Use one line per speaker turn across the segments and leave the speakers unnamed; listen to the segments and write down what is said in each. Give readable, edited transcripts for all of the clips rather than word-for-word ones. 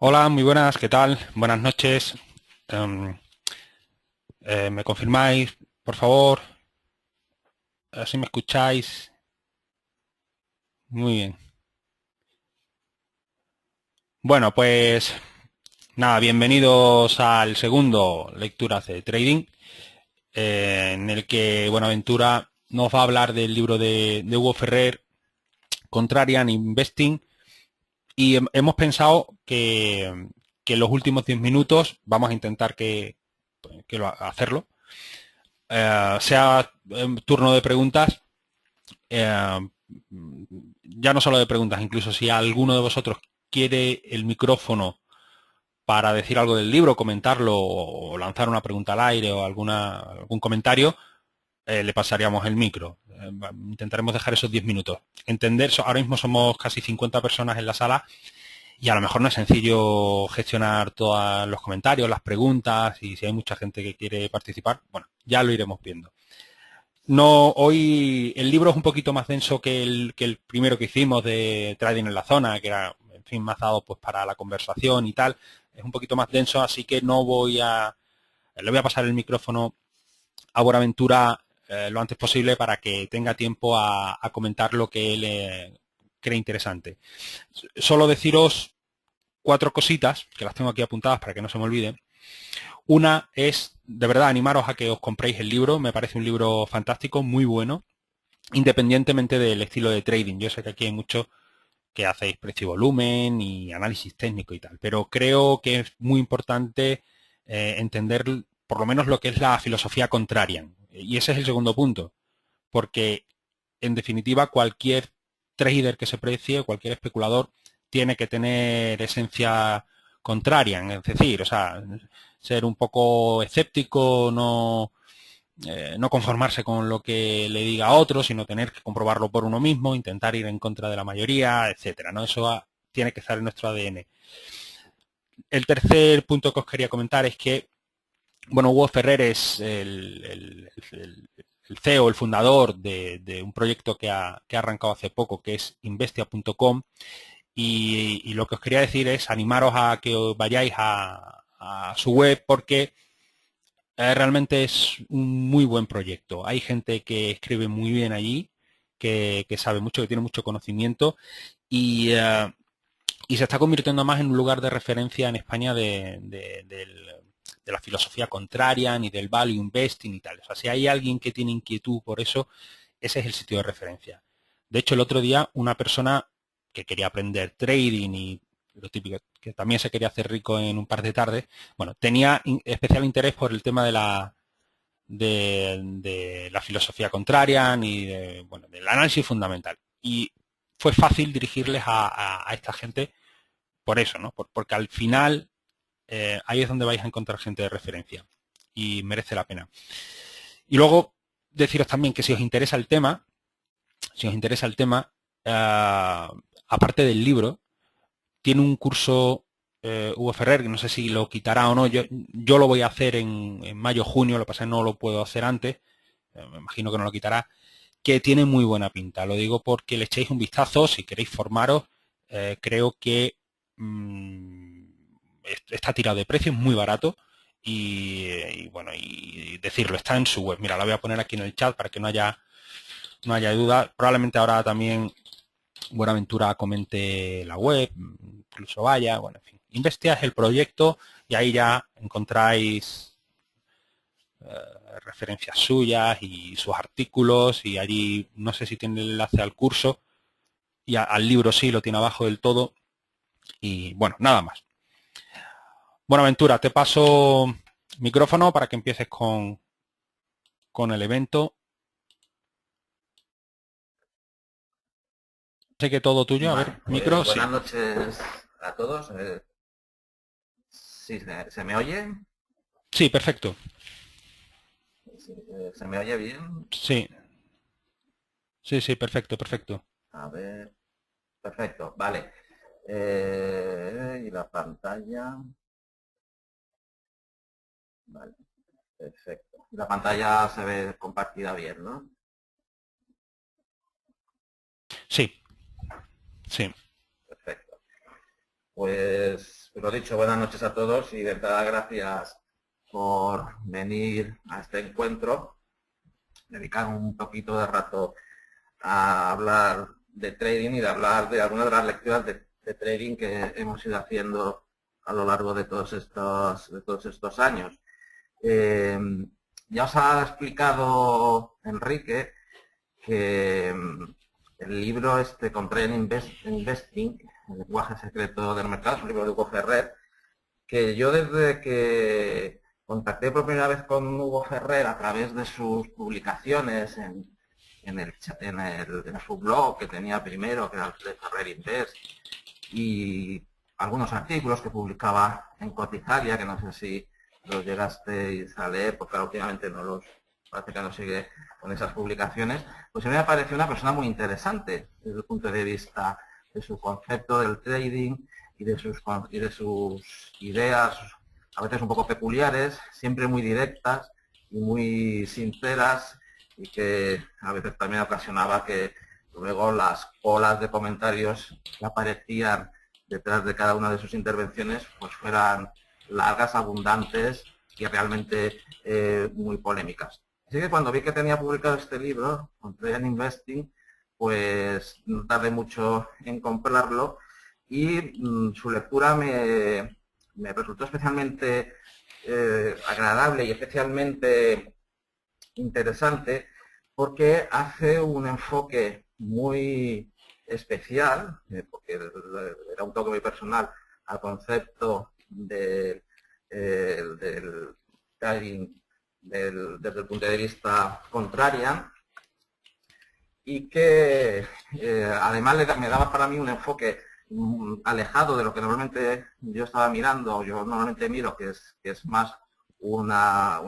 Hola, muy buenas, ¿qué tal? Buenas noches. Em, ¿Me confirmáis, por favor? A ver si me escucháis. Muy bien. Bueno, pues nada, bienvenidos al segundo Lecturas de Trading, en el que Buenaventura nos va a hablar del libro de Hugo Ferrer, Contrarian Investing, y hemos pensado que en los últimos 10 minutos vamos a intentar hacerlo. Sea turno de preguntas, eh, ya no solo de preguntas, incluso si alguno de vosotros quiere el micrófono para decir algo del libro, comentarlo o lanzar una pregunta al aire o algún comentario, le pasaríamos el micro. Intentaremos dejar esos 10 minutos. Entender, ahora mismo somos casi 50 personas en la sala y a lo mejor no es sencillo gestionar todos los comentarios, las preguntas y si hay mucha gente que quiere participar, bueno, ya lo iremos viendo. No, hoy el libro es un poquito más denso que el primero que hicimos de Trading en la zona, que era, en fin, más dado pues para la conversación y tal. Es un poquito más denso, así que le voy a pasar el micrófono a Buenaventura lo antes posible para que tenga tiempo a comentar lo que él cree interesante. Solo deciros cuatro cositas, que las tengo aquí apuntadas para que no se me olviden. Una es, de verdad, animaros a que os compréis el libro. Me parece un libro fantástico, muy bueno, independientemente del estilo de trading. Yo sé que aquí hay muchos que hacéis precio y volumen y análisis técnico y tal, pero creo que es muy importante entender por lo menos lo que es la filosofía contraria. Y ese es el segundo punto, porque en definitiva cualquier trader que se precie, cualquier especulador, tiene que tener esencia contraria, es decir, o sea, ser un poco escéptico, no conformarse con lo que le diga a otro, sino tener que comprobarlo por uno mismo, intentar ir en contra de la mayoría, etcétera, ¿no? Eso tiene que estar en nuestro ADN. El tercer punto que os quería comentar es que, bueno, Hugo Ferrer es el CEO, el fundador de un proyecto que ha arrancado hace poco, que es investia.com, y lo que os quería decir es animaros a que os vayáis a su web porque realmente es un muy buen proyecto. Hay gente que escribe muy bien allí, que sabe mucho, que tiene mucho conocimiento y se está convirtiendo más en un lugar de referencia en España de la filosofía contraria, ni del value investing y tal. O sea, si hay alguien que tiene inquietud por eso, ese es el sitio de referencia. De hecho, el otro día una persona que quería aprender trading y lo típico, que también se quería hacer rico en un par de tardes, bueno, tenía especial interés por el tema de la filosofía contraria ni bueno, del análisis fundamental. Y fue fácil dirigirles a esta gente por eso, ¿no? Porque al final ahí es donde vais a encontrar gente de referencia y merece la pena. Y luego deciros también que si os interesa el tema, aparte del libro, tiene un curso Hugo Ferrer, que no sé si lo quitará o no, yo lo voy a hacer en mayo, junio, lo que pasa es que no lo puedo hacer antes, me imagino que no lo quitará, que tiene muy buena pinta. Lo digo porque le echéis un vistazo, si queréis formaros, creo que mmm, está tirado de precio, es muy barato y bueno, y decirlo, está en su web. Mira, la voy a poner aquí en el chat para que no haya duda. Probablemente ahora también Buenaventura comente la web, incluso vaya, bueno, en fin. Investia es el proyecto y ahí ya encontráis referencias suyas y sus artículos y allí no sé si tiene el enlace al curso y al libro sí, lo tiene abajo del todo y bueno, nada más. Buenaventura, te paso micrófono para que empieces con el evento. Sé que todo tuyo, a ver,
Vale,
micro,
pues
sí.
buenas noches a todos. Sí, ¿se me oye?
Sí, perfecto.
Sí, ¿se me oye bien?
Sí, sí, sí, perfecto, perfecto.
A ver, perfecto, vale. Y la pantalla, vale, perfecto. La pantalla se ve compartida bien, ¿no?
Sí, sí.
Perfecto. Pues Lo dicho, buenas noches a todos y de verdad gracias por venir a este encuentro, dedicar un poquito de rato a hablar de trading y de hablar de algunas de las lecturas de trading que hemos ido haciendo a lo largo de todos estos años. Ya os ha explicado Enrique que el libro Contrarian Investing, el lenguaje secreto del mercado, es un libro de Hugo Ferrer, que yo desde que contacté por primera vez con Hugo Ferrer a través de sus publicaciones en su blog que tenía primero, que era el de Ferrer Invest, y algunos artículos que publicaba en Cotizalia, que no sé si los llegasteis a leer, porque últimamente parece que no sigue con esas publicaciones, pues a mí me pareció una persona muy interesante desde el punto de vista de su concepto del trading y de sus ideas, a veces un poco peculiares, siempre muy directas y muy sinceras, y que a veces también ocasionaba que luego las olas de comentarios que aparecían detrás de cada una de sus intervenciones pues fueran largas, abundantes y realmente muy polémicas. Así que cuando vi que tenía publicado este libro, Contrarian Investing, pues no tardé mucho en comprarlo y su lectura me resultó especialmente agradable y especialmente interesante porque hace un enfoque muy especial, porque era un toque muy personal al concepto del trading desde el punto de vista contraria, y que además me daba para mí un enfoque alejado de lo que normalmente yo estaba mirando, yo normalmente miro, que es más un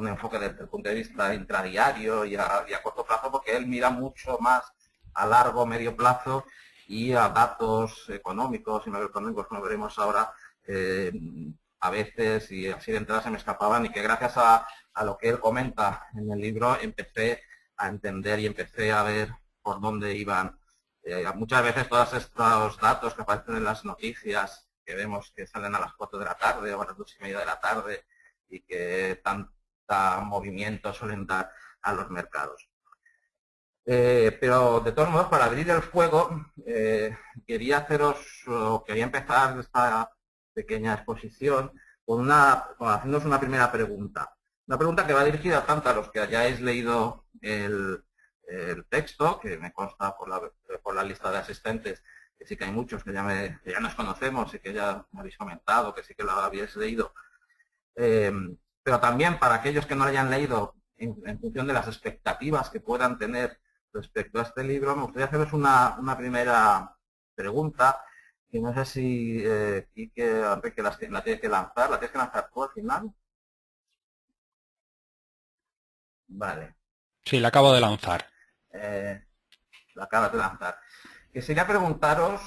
enfoque desde el punto de vista intradiario y a corto plazo, porque él mira mucho más a largo, medio plazo y a datos económicos y macroeconómicos, como veremos ahora, a veces y así de entrada se me escapaban, y que gracias a lo que él comenta en el libro empecé a entender y empecé a ver por dónde iban. Muchas veces todos estos datos que aparecen en las noticias, que vemos que salen a las 4 de la tarde o a las 2:30 de la tarde y que tanta movimiento suelen dar a los mercados. Pero de todos modos, para abrir el fuego, quería empezar esta pequeña exposición haciéndoos una primera pregunta. Una pregunta que va dirigida tanto a los que hayáis leído el texto, que me consta por la lista de asistentes, que sí que hay muchos que ya nos conocemos y que ya me habéis comentado, que sí que lo habéis leído, pero también para aquellos que no lo hayan leído, en función de las expectativas que puedan tener respecto a este libro, me gustaría haceros una primera pregunta, que no sé si Quique, Enrique, la tienes que lanzar tú al final. Vale.
Sí, la acabo de lanzar.
La acabas de lanzar. Quisiera preguntaros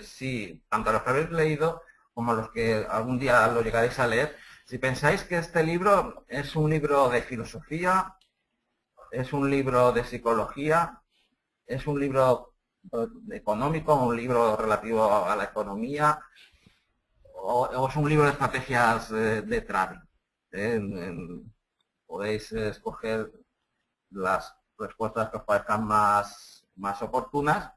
si, tanto los que habéis leído como los que algún día lo llegaréis a leer, si pensáis que este libro es un libro de filosofía, es un libro de psicología, es un libro económico, un libro relativo a la economía, o es un libro de estrategias de trading. Podéis escoger las respuestas que os parezcan más oportunas,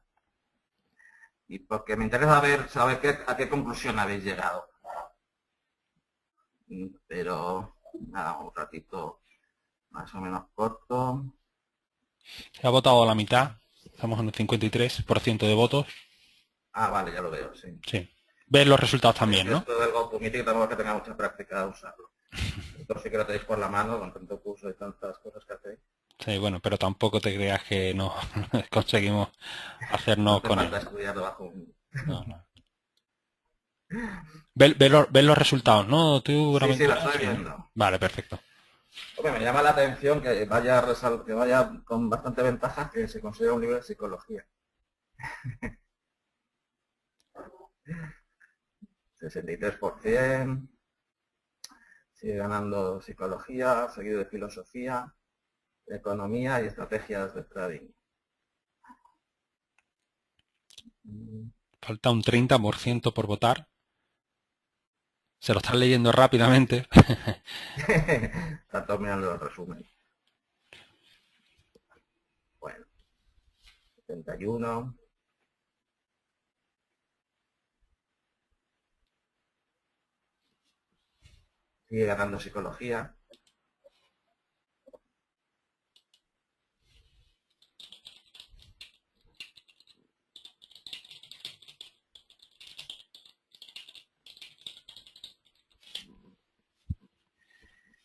y porque me interesa saber a qué conclusión habéis llegado. Pero nada, un ratito más o menos corto.
Se ha votado a la mitad. Estamos en el 53% de votos.
Ah, vale, ya lo veo, sí.
Sí. Ves los resultados también, ¿no?
Esto del GoToMeeting tampoco es que tenga mucha práctica de usarlo. Esto sí que lo tenéis por la mano con tanto curso y tantas cosas que hacéis.
Sí, bueno, pero tampoco te creas que no conseguimos hacernos
No hace
con él.
falta estudiar bajo un...
No, no. Ves los resultados, ¿no? ¿Tú,
Sí, sí, lo
Buenaventura?
estoy
Sí, ¿no?
viendo.
Vale, perfecto.
Hombre, me llama la atención que vaya con bastante ventaja, que se considera un libro de psicología. 63%. Sigue ganando psicología, seguido de filosofía, economía y estrategias de trading.
Falta un 30% por votar. Se lo están leyendo rápidamente.
Está todo mirando el resumen. Bueno, 71. Sigue ganando psicología.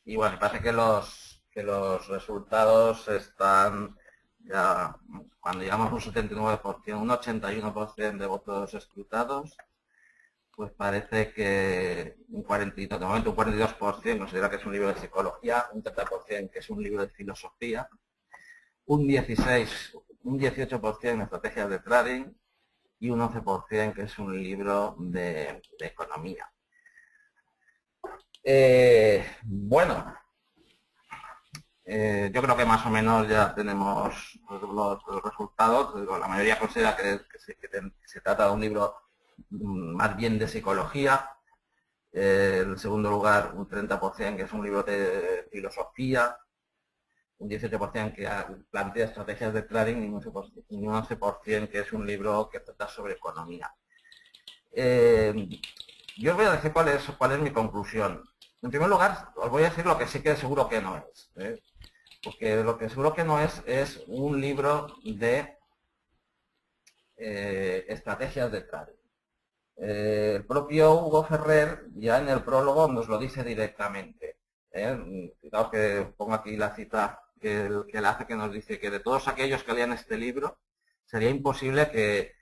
Y bueno, parece que los resultados están ya, cuando llegamos a un 79%, un 81% de votos escrutados, pues parece que un 42, de momento un 42% considera que es un libro de psicología, un 30% que es un libro de filosofía, un 18% en estrategias de trading y un 11% que es un libro de economía. Bueno, yo creo que más o menos ya tenemos los resultados. La mayoría considera que se trata de un libro más bien de psicología. En segundo lugar, un 30% que es un libro de filosofía, un 18% que plantea estrategias de trading y un 11% que es un libro que trata sobre economía. Yo os voy a decir cuál es mi conclusión. En primer lugar, os voy a decir lo que sí que seguro que no es. Porque lo que seguro que no es un libro de estrategias de trading. El propio Hugo Ferrer ya en el prólogo nos lo dice directamente. Fijaos que pongo aquí la cita que él hace, que nos dice que de todos aquellos que lean este libro sería imposible que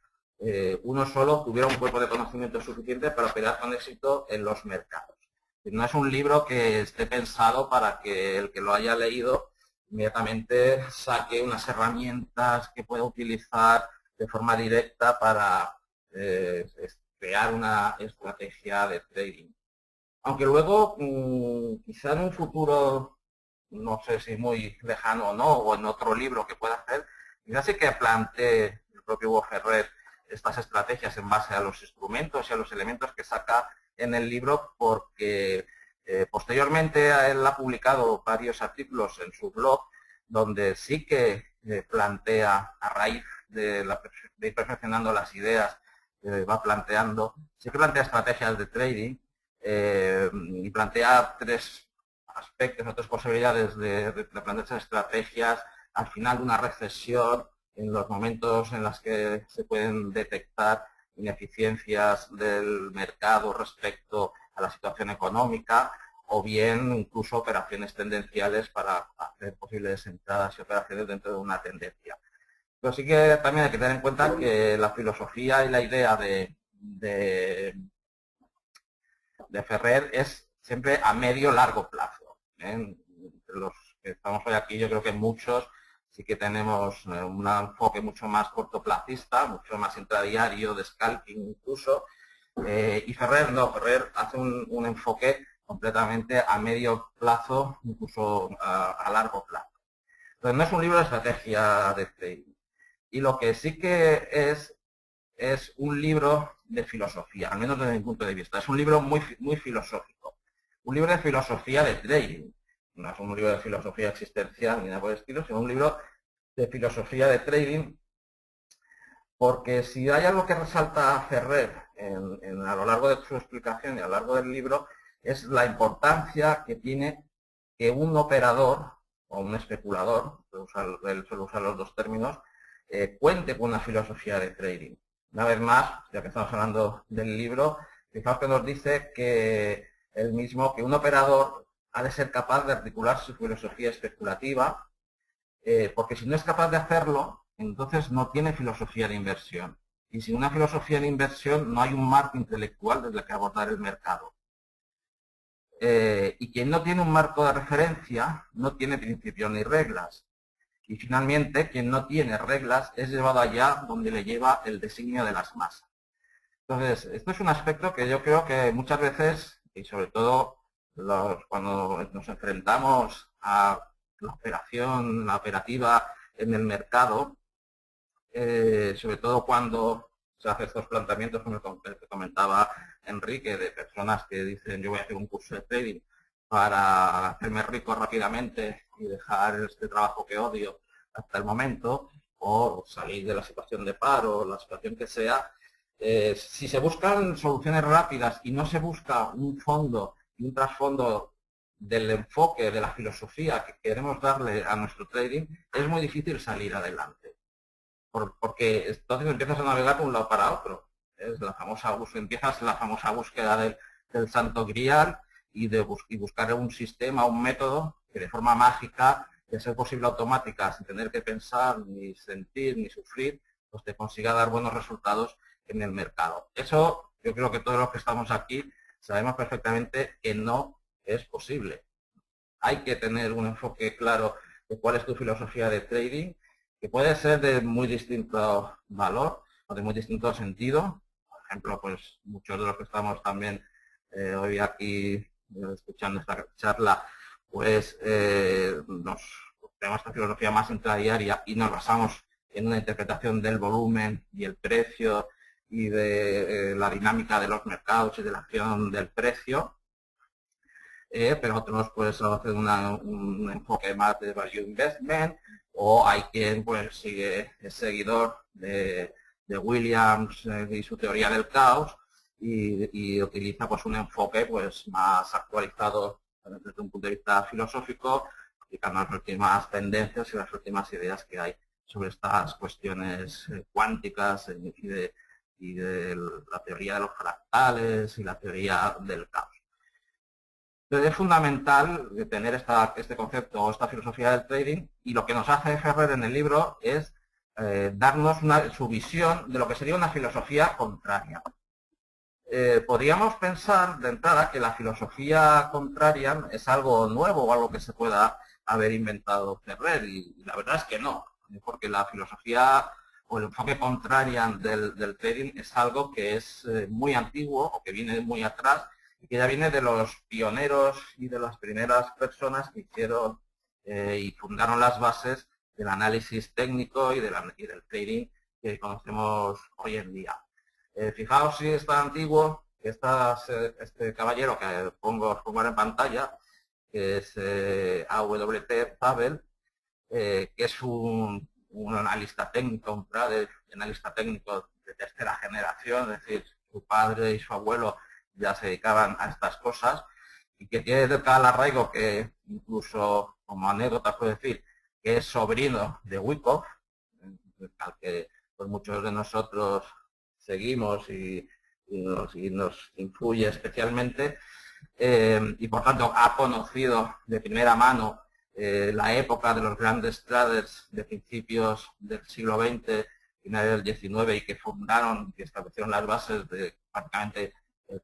uno solo tuviera un cuerpo de conocimiento suficiente para operar con éxito en los mercados. No es un libro que esté pensado para que el que lo haya leído inmediatamente saque unas herramientas que pueda utilizar de forma directa para crear una estrategia de trading. Aunque luego, quizá en un futuro, no sé si muy lejano o no, o en otro libro que pueda hacer, quizá sí que plantee el propio Hugo Ferrer estas estrategias en base a los instrumentos y a los elementos que saca en el libro, porque posteriormente él ha publicado varios artículos en su blog donde sí que plantea, a raíz de ir perfeccionando las ideas va planteando, sí que plantea estrategias de trading y plantea tres aspectos o tres posibilidades de plantearse estrategias al final de una recesión, en los momentos en los que se pueden detectar ineficiencias del mercado respecto a la situación económica, o bien incluso operaciones tendenciales para hacer posibles entradas y operaciones dentro de una tendencia. Pero sí que también hay que tener en cuenta que la filosofía y la idea de Ferrer es siempre a medio largo plazo. Entre los que estamos hoy aquí, yo creo que muchos sí que tenemos un enfoque mucho más cortoplacista, mucho más intradiario, de scalping incluso, y Ferrer no, Ferrer hace un enfoque completamente a medio plazo, incluso a largo plazo. Entonces no es un libro de estrategia de trading. Y lo que sí que es un libro de filosofía, al menos desde mi punto de vista. Es un libro muy filosófico. Un libro de filosofía de trading. No es un libro de filosofía existencial ni nada por el estilo, sino un libro de filosofía de trading, porque si hay algo que resalta Ferrer a lo largo de su explicación y a lo largo del libro, es la importancia que tiene que un operador o un especulador, él suele usar los dos términos, cuente con una filosofía de trading. Una vez más, ya que estamos hablando del libro, fijaos que nos dice que el mismo, que un operador ha de ser capaz de articular su filosofía especulativa, porque si no es capaz de hacerlo, entonces no tiene filosofía de inversión. Y sin una filosofía de inversión no hay un marco intelectual desde el que abordar el mercado. Y quien no tiene un marco de referencia no tiene principios ni reglas. Y finalmente, quien no tiene reglas es llevado allá donde le lleva el designio de las masas. Entonces, esto es un aspecto que yo creo que muchas veces, y sobre todo cuando nos enfrentamos a la operativa en el mercado, sobre todo cuando se hacen estos planteamientos como el que comentaba Enrique, de personas que dicen yo voy a hacer un curso de trading para hacerme rico rápidamente y dejar este trabajo que odio hasta el momento, o salir de la situación de paro, la situación que sea. Si se buscan soluciones rápidas y no se busca un fondo y un trasfondo del enfoque, de la filosofía que queremos darle a nuestro trading, es muy difícil salir adelante. Porque entonces empiezas a navegar de un lado para otro. Empiezas la famosa búsqueda del santo grial y buscar un sistema, un método que de forma mágica, de ser posible automática, sin tener que pensar, ni sentir, ni sufrir, pues te consiga dar buenos resultados en el mercado. Eso yo creo que todos los que estamos aquí sabemos perfectamente que no es posible. Hay que tener un enfoque claro de cuál es tu filosofía de trading, que puede ser de muy distinto valor o de muy distinto sentido. Por ejemplo, pues muchos de los que estamos también hoy aquí escuchando esta charla, pues tenemos esta filosofía más intradiaria y nos basamos en una interpretación del volumen y el precio y de la dinámica de los mercados y de la acción del precio. Pero otros pues hacen un enfoque más de value investment, o hay quien pues es seguidor de Williams y su teoría del caos y utiliza pues un enfoque pues más actualizado desde un punto de vista filosófico, aplicando las últimas tendencias y las últimas ideas que hay sobre estas cuestiones cuánticas y de la teoría de los fractales y la teoría del caos. Entonces es fundamental tener este concepto o esta filosofía del trading, y lo que nos hace Ferrer en el libro es darnos su visión de lo que sería una filosofía contraria. Podríamos pensar de entrada que la filosofía contraria es algo nuevo o algo que se pueda haber inventado Ferrer, y la verdad es que no, porque la filosofía o el enfoque contrario del trading es algo que es muy antiguo o que viene muy atrás, y que ya viene de los pioneros y de las primeras personas que hicieron y fundaron las bases del análisis técnico y del trading que conocemos hoy en día. Fijaos si es tan antiguo que este caballero que os pongo en pantalla, que es A.W.T. Zabel, que es un analista técnico, un trader, analista técnico de tercera generación, es decir, su padre y su abuelo ya se dedicaban a estas cosas, y que tiene de tal arraigo que incluso como anécdota puedo decir que es sobrino de Wyckoff, al que pues, muchos de nosotros seguimos y nos influye especialmente, y por tanto ha conocido de primera mano la época de los grandes traders de principios del siglo XX, finales del XIX, y que fundaron, que establecieron las bases de prácticamente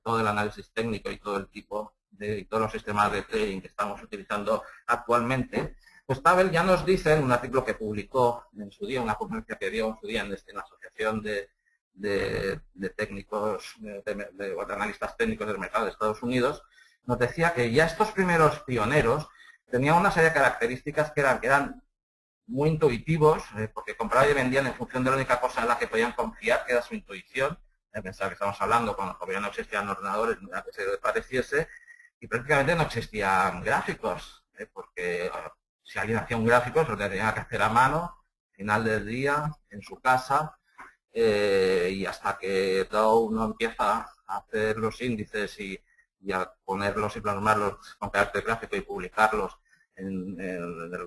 todo el análisis técnico y todo el tipo de todos los sistemas de trading que estamos utilizando actualmente. Pues Zabel ya nos dice en un artículo que publicó en su día, una conferencia que dio en su día en la Asociación de técnicos, de analistas técnicos del mercado de Estados Unidos, nos decía que ya estos primeros pioneros tenían una serie de características que eran muy intuitivos, porque compraban y vendían en función de la única cosa en la que podían confiar, que era su intuición. Pensar que estamos hablando cuando todavía no existían ordenadores ni nada que se pareciese, y prácticamente no existían gráficos, porque si alguien hacía un gráfico se lo tenía que hacer a mano, final del día, en su casa, y hasta que Dow no empieza a hacer los índices y a ponerlos y plasmarlos con carácter gráfico y publicarlos en el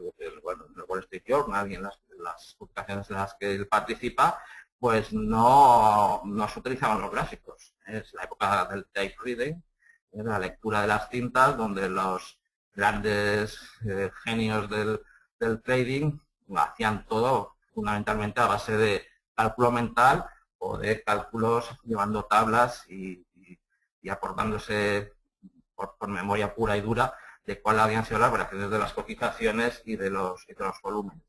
Wall Street Journal y en las publicaciones en las que él participa, pues no se utilizaban los gráficos. Es la época del tape reading, la lectura de las cintas, donde los grandes genios del trading hacían todo fundamentalmente a base de cálculo mental o de cálculos llevando tablas y acordándose por memoria pura y dura de cuál habían sido las variaciones de las cotizaciones y de los volúmenes.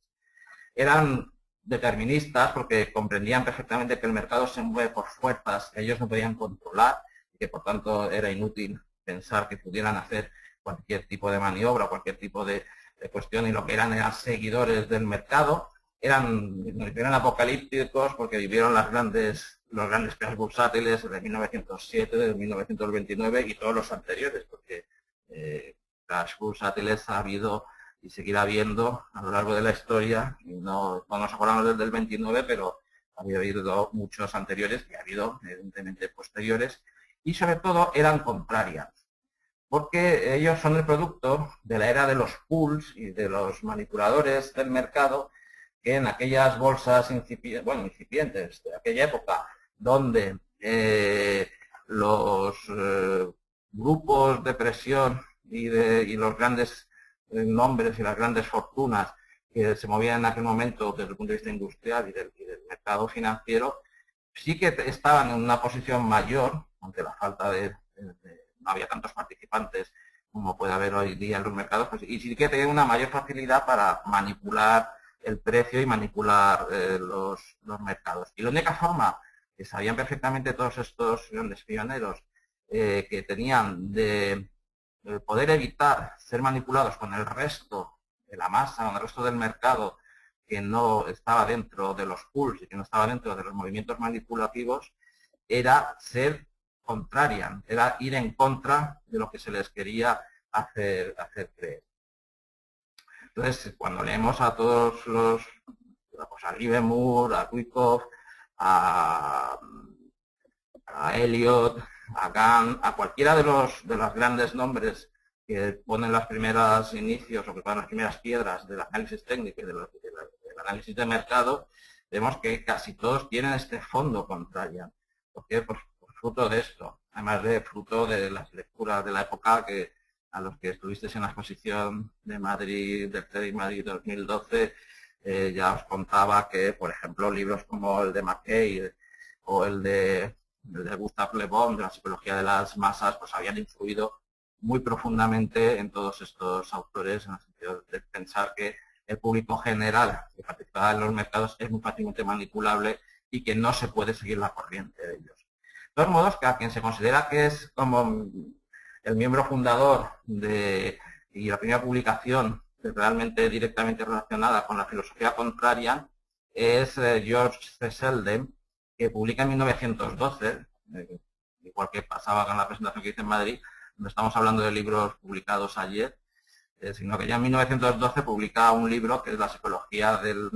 Eran deterministas porque comprendían perfectamente que el mercado se mueve por fuerzas que ellos no podían controlar y que por tanto era inútil pensar que pudieran hacer cualquier tipo de maniobra, cualquier tipo de cuestión, y lo que eran seguidores del mercado. eran apocalípticos porque vivieron los grandes crash bursátiles de 1907, de 1929 y todos los anteriores, porque crash bursátiles ha habido y seguirá habiendo a lo largo de la historia. Y no nos acordamos desde el 29, pero ha habido muchos anteriores y ha habido evidentemente posteriores, y sobre todo eran contrarias, porque ellos son el producto de la era de los pools y de los manipuladores del mercado, que en aquellas bolsas incipientes de aquella época, donde los grupos de presión y los grandes nombres y las grandes fortunas que se movían en aquel momento desde el punto de vista industrial y del mercado financiero, sí que estaban en una posición mayor, ante la falta no había tantos participantes como puede haber hoy día en los mercados, pues, y sí que tenían una mayor facilidad para manipular el precio y manipular los mercados. Y la única forma que sabían perfectamente todos estos grandes pioneros que tenían de poder evitar ser manipulados con el resto de la masa, con el resto del mercado que no estaba dentro de los pools y que no estaba dentro de los movimientos manipulativos, era ser contrarian, era ir en contra de lo que se les quería hacer creer. Entonces, cuando leemos a todos pues a Livermore, a Wyckoff, a Eliot, a Gann, a cualquiera de los grandes nombres que ponen los primeros inicios o que ponen las primeras piedras del análisis técnico y del análisis de mercado, vemos que casi todos tienen este fondo contrario. ¿Por qué? Pues fruto de esto, además de fruto de las lecturas de la época que a los que estuvisteis en la exposición de Madrid, del TEDx Madrid 2012, ya os contaba que, por ejemplo, libros como el de McKay o el de Gustave Le Bon, de la psicología de las masas, pues habían influido muy profundamente en todos estos autores, en el sentido de pensar que el público general que participa en los mercados es muy fácilmente manipulable y que no se puede seguir la corriente de ellos. De todos modos, que a quien se considera que es como el miembro fundador y la primera publicación realmente directamente relacionada con la filosofía contraria es George C. Selden, que publica en 1912, igual que pasaba con la presentación que hice en Madrid, no estamos hablando de libros publicados ayer, sino que ya en 1912 publica un libro que es la psicología del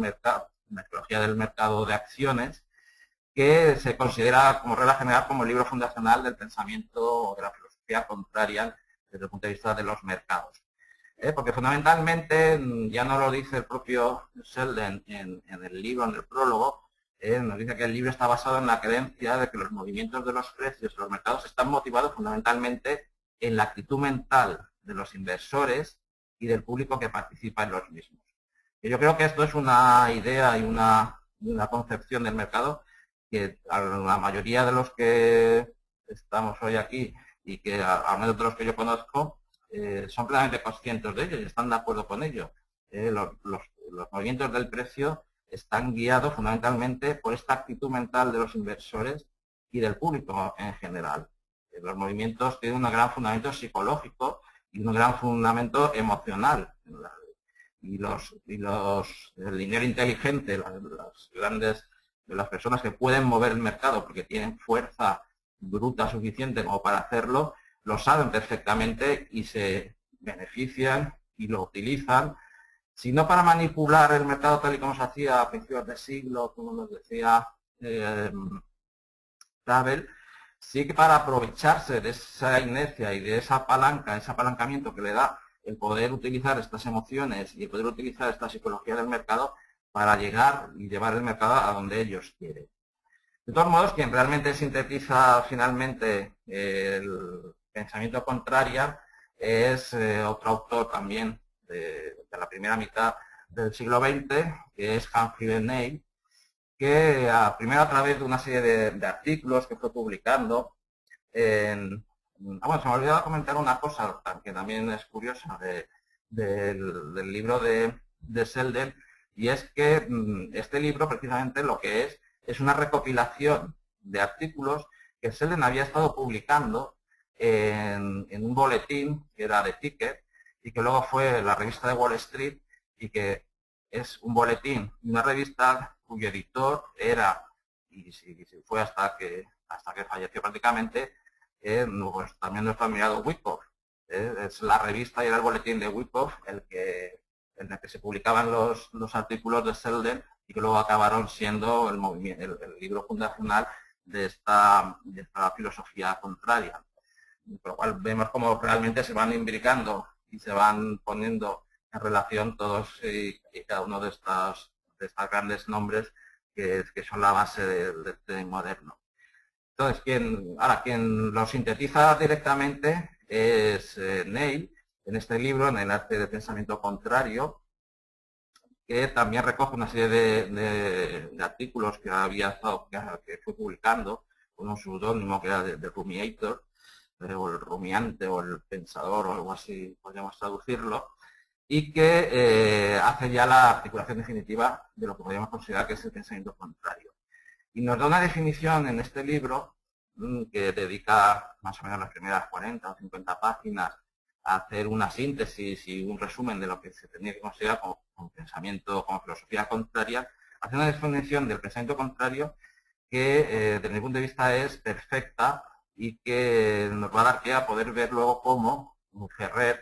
mercado de acciones, que se considera como regla general como el libro fundacional del pensamiento o de la filosofía contraria desde el punto de vista de los mercados. Porque fundamentalmente, ya no lo dice el propio Selden en el libro, en el prólogo, nos dice que el libro está basado en la creencia de que los movimientos de los precios en los mercados están motivados fundamentalmente en la actitud mental de los inversores y del público que participa en los mismos. Y yo creo que esto es una idea y una concepción del mercado que a la mayoría de los que estamos hoy aquí y que al menos de los que yo conozco son plenamente conscientes de ello y están de acuerdo con ello. Los movimientos del precio están guiados fundamentalmente por esta actitud mental de los inversores y del público en general. Los movimientos tienen un gran fundamento psicológico y un gran fundamento emocional. Y el dinero inteligente, las personas que pueden mover el mercado porque tienen fuerza bruta suficiente como para hacerlo, lo saben perfectamente y se benefician y lo utilizan, si no para manipular el mercado tal y como se hacía a principios de siglo, como nos decía Tavel, sí que para aprovecharse de esa inercia y de esa palanca, ese apalancamiento que le da el poder utilizar estas emociones y el poder utilizar esta psicología del mercado para llegar y llevar el mercado a donde ellos quieren. De todos modos, quien realmente sintetiza finalmente el pensamiento contrario es otro autor también de la primera mitad del siglo XX, que es Humphrey Bennett, que primero a través de una serie de artículos que fue publicando bueno, se me ha olvidado comentar una cosa que también es curiosa del libro de Selden, y es que este libro precisamente lo que es una recopilación de artículos que Selden había estado publicando en un boletín que era de Ticket y que luego fue la revista de Wall Street y que es un boletín, una revista cuyo editor era, y fue hasta que falleció prácticamente, pues, también nuestro admirado Wyckoff. Es la revista y era el boletín de Wyckoff en el que se publicaban los artículos de Selden y que luego acabaron siendo el libro fundacional de esta filosofía contraria. Por lo cual vemos cómo realmente se van imbricando y se van poniendo en relación todos y cada uno de estos grandes nombres que son la base del trading moderno. Entonces, quien lo sintetiza directamente es Neil, en este libro, en El arte del pensamiento contrario, que también recoge una serie de artículos que que fue publicando con un seudónimo que era de Rumiator, o el rumiante, o el pensador, o algo así podríamos traducirlo, y que hace ya la articulación definitiva de lo que podríamos considerar que es el pensamiento contrario. Y nos da una definición en este libro que dedica más o menos las primeras 40 o 50 páginas a hacer una síntesis y un resumen de lo que se tenía que considerar como pensamiento, como filosofía contraria, hace una definición del pensamiento contrario que desde mi punto de vista es perfecta y que nos va a dar pie a poder ver luego cómo Ferrer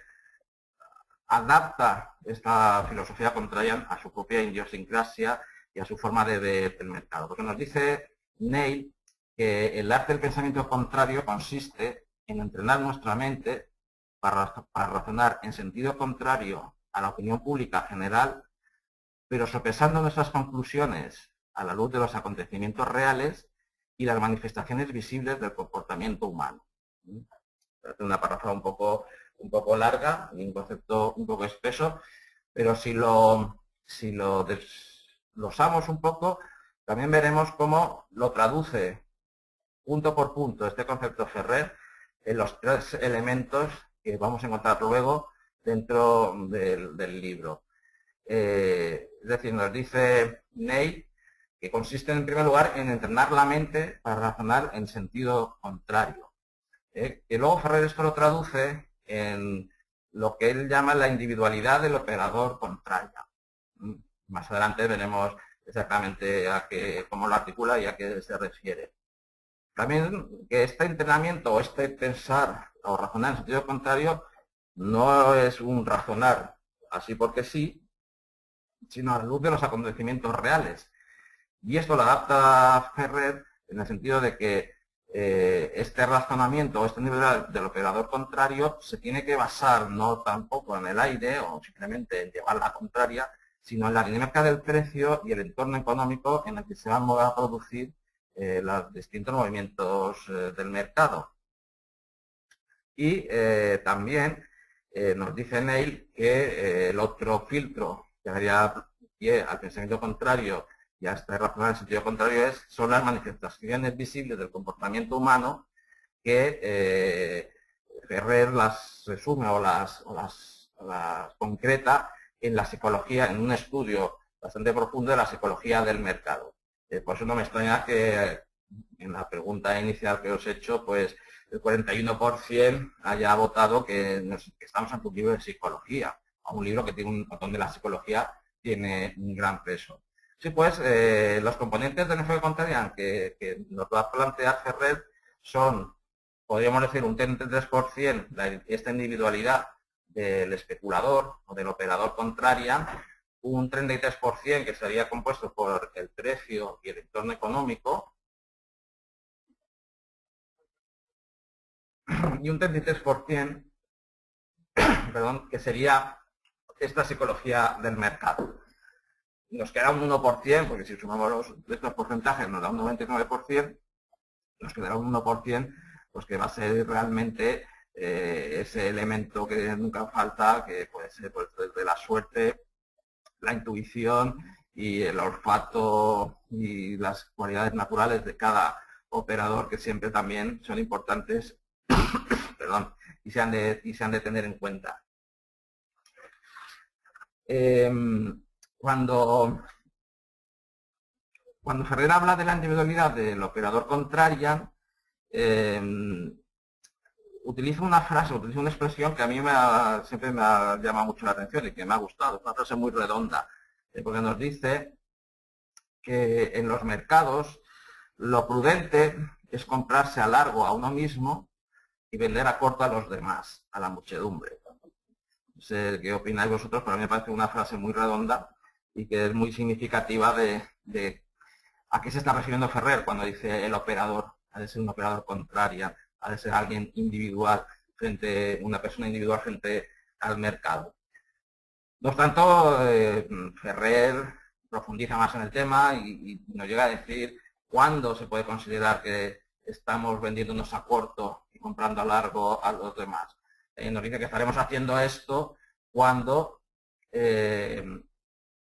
adapta esta filosofía contraria a su propia idiosincrasia y a su forma de ver el mercado. Porque nos dice Neil que el arte del pensamiento contrario consiste en entrenar nuestra mente para razonar en sentido contrario a la opinión pública general, pero sopesando nuestras conclusiones a la luz de los acontecimientos reales y las manifestaciones visibles del comportamiento humano. Es una párrafo un poco larga y un concepto un poco espeso, pero si lo desglosamos un poco, también veremos cómo lo traduce punto por punto este concepto Ferrer en los tres elementos que vamos a encontrar luego dentro del libro. Es decir, nos dice Neil que consiste en primer lugar en entrenar la mente para razonar en sentido contrario. Que luego Ferrer esto lo traduce en lo que él llama la individualidad del operador contraria. Más adelante veremos exactamente cómo lo articula y a qué se refiere. También que este entrenamiento o este pensar o razonar en sentido contrario no es un razonar así porque sí, sino a la luz de los acontecimientos reales. Y esto lo adapta Ferrer en el sentido de que este razonamiento o este nivel del operador contrario se tiene que basar no tampoco en el aire o simplemente en llevar la contraria, sino en la dinámica del precio y el entorno económico en el que se van a producir los distintos movimientos del mercado. Y también nos dice Neil que el otro filtro que daría pie al pensamiento contrario y a este razonar en sentido contrario son las manifestaciones visibles del comportamiento humano que Ferrer las resume o las concreta en la psicología, en un estudio bastante profundo de la psicología del mercado. Por eso no me extraña que en la pregunta inicial que os he hecho, pues el 41% haya votado que estamos ante un libro de psicología, a un libro que tiene un montón de la psicología, tiene un gran peso. Sí, pues los componentes del enfoque contrario que nos va a plantear Ferrer son, podríamos decir, un 33% esta individualidad del especulador o del operador contraria, un 33% que sería compuesto por el precio y el entorno económico, y un 33% perdón, que sería esta psicología del mercado. Nos queda un 1%, porque si sumamos estos porcentajes nos da un 99%, nos quedará un 1%, pues que va a ser realmente ese elemento que nunca falta, que puede ser pues, desde la suerte, la intuición y el olfato y las cualidades naturales de cada operador, que siempre también son importantes perdón, y se han de tener en cuenta. Cuando Ferrer habla de la individualidad del operador contraria, utiliza una frase, utiliza una expresión que a mí siempre me ha llamado mucho la atención y que me ha gustado. Es una frase muy redonda. porque nos dice que en los mercados lo prudente es comprarse a largo a uno mismo y vender a corto a los demás, a la muchedumbre. No sé qué opináis vosotros, pero a mí me parece una frase muy redonda y que es muy significativa de a qué se está refiriendo Ferrer cuando dice el operador. Ha de ser un operador contraria, ha de ser alguien individual, una persona individual frente al mercado. No obstante, Ferrer profundiza más en el tema y nos llega a decir cuándo se puede considerar que estamos vendiéndonos a corto y comprando a largo a los demás. Nos dice que estaremos haciendo esto cuando, es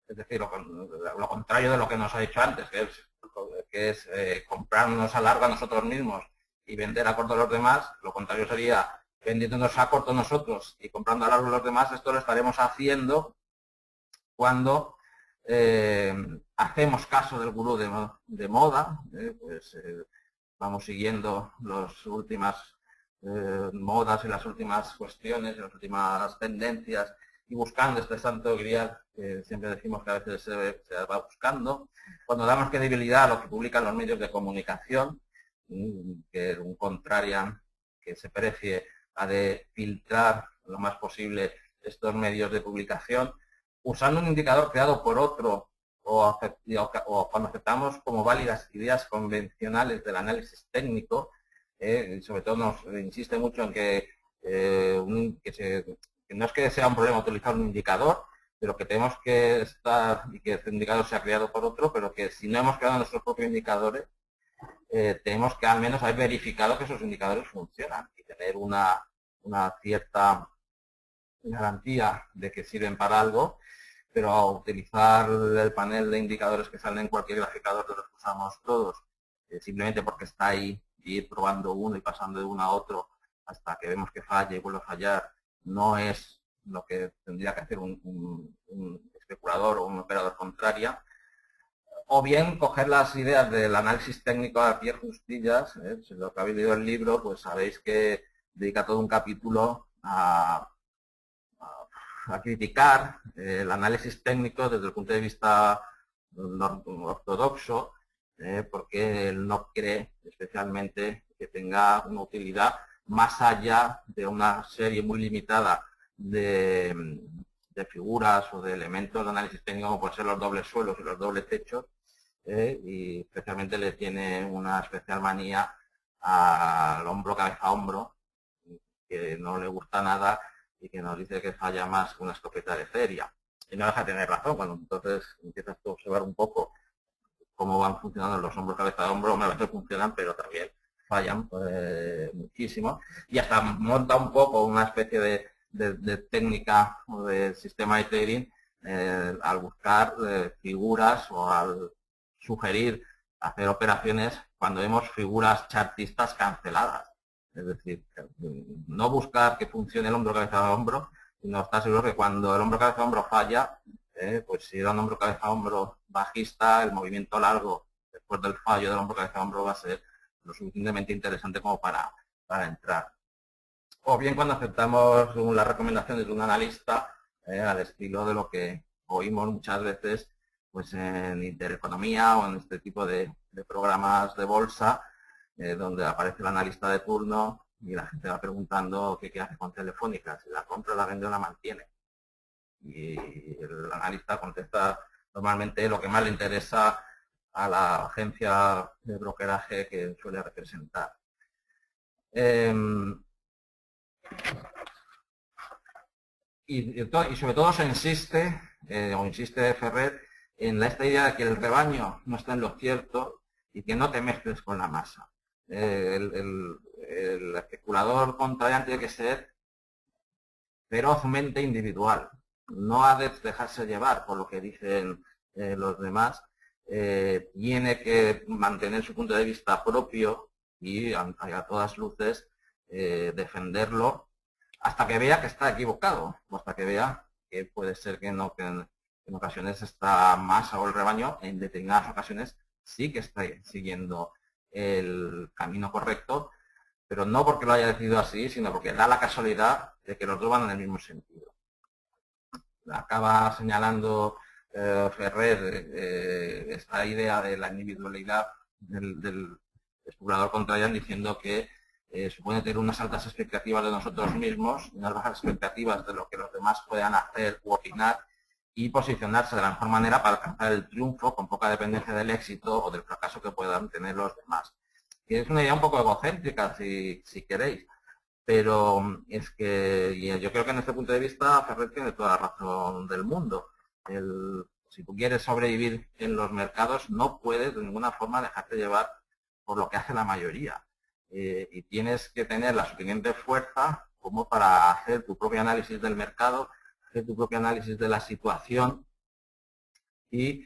decir, lo contrario de lo que nos ha dicho antes, que es comprarnos a largo a nosotros mismos y vender a corto a los demás. Lo contrario sería vendiéndonos a corto nosotros y comprando a largo a los demás. Esto lo estaremos haciendo cuando hacemos caso del gurú de moda, pues vamos siguiendo las últimas modas y las últimas cuestiones, y las últimas tendencias y buscando este santo grial que siempre decimos que a veces se va buscando. Cuando damos credibilidad a lo que publican los medios de comunicación, que un contraria que se precie a de filtrar lo más posible estos medios de publicación, usando un indicador creado por otro o cuando aceptamos como válidas ideas convencionales del análisis técnico, sobre todo nos insiste mucho en que no es que sea un problema utilizar un indicador, pero que tenemos que estar, y que este indicador sea creado por otro, pero que si no hemos creado nuestros propios indicadores, tenemos que al menos haber verificado que esos indicadores funcionan y tener una cierta garantía de que sirven para algo, pero a utilizar el panel de indicadores que salen en cualquier graficador de los que usamos todos, simplemente porque está ahí, y ir probando uno y pasando de uno a otro hasta que vemos que falla y vuelve a fallar, no es lo que tendría que hacer un especulador o un operador contraria. O bien coger las ideas del análisis técnico a pie justillas. Si lo que habéis leído el libro, pues sabéis que dedica todo un capítulo a criticar el análisis técnico desde el punto de vista ortodoxo, porque él no cree especialmente que tenga una utilidad más allá de una serie muy limitada de figuras o de elementos de análisis técnico como pueden ser los dobles suelos y los dobles techos, y especialmente le tiene una especial manía al hombro cabeza-hombro, que no le gusta nada y que nos dice que falla más que una escopeta de feria. Y no deja de tener razón, cuando entonces empiezas a observar un poco cómo van funcionando los hombros cabeza-hombro, a veces funcionan, pero también fallan muchísimo. Y hasta monta un poco una especie de técnica o de sistema de trading al buscar figuras o al sugerir hacer operaciones cuando vemos figuras chartistas canceladas. Es decir, no buscar que funcione el hombro cabeza hombro, sino estar seguro que cuando el hombro cabeza hombro falla, pues si era un hombro cabeza hombro bajista, el movimiento largo después del fallo del hombro cabeza hombro va a ser lo suficientemente interesante como para entrar. O bien cuando aceptamos las recomendaciones de un analista, al estilo de lo que oímos muchas veces pues en Intereconomía o en este tipo de programas de bolsa, donde aparece el analista de turno y la gente va preguntando qué hace con Telefónica, si la compra, la vende o la mantiene. Y el analista contesta normalmente lo que más le interesa a la agencia de brokeraje que suele representar. Y sobre todo se insiste, o insiste Ferrer, en esta idea de que el rebaño no está en lo cierto y que no te mezcles con la masa. El especulador contrariante tiene que ser ferozmente individual. No ha de dejarse llevar por lo que dicen los demás. Tiene que mantener su punto de vista propio y a todas luces defenderlo hasta que vea que está equivocado o hasta que vea que puede ser que no, que en ocasiones esta masa o el rebaño en determinadas ocasiones sí que está siguiendo el camino correcto, pero no porque lo haya decidido así, sino porque da la casualidad de que los dos van en el mismo sentido. Acaba señalando Ferrer esta idea de la individualidad del especulador contrarian diciendo que supone tener unas altas expectativas de nosotros mismos, unas bajas expectativas de lo que los demás puedan hacer u opinar y posicionarse de la mejor manera para alcanzar el triunfo con poca dependencia del éxito o del fracaso que puedan tener los demás. Y es una idea un poco egocéntrica, si queréis, pero es que yo creo que en este punto de vista Ferrer tiene toda la razón del mundo. Si tú quieres sobrevivir en los mercados, no puedes de ninguna forma dejarte llevar por lo que hace la mayoría. Y tienes que tener la suficiente fuerza como para hacer tu propio análisis del mercado, hacer tu propio análisis de la situación y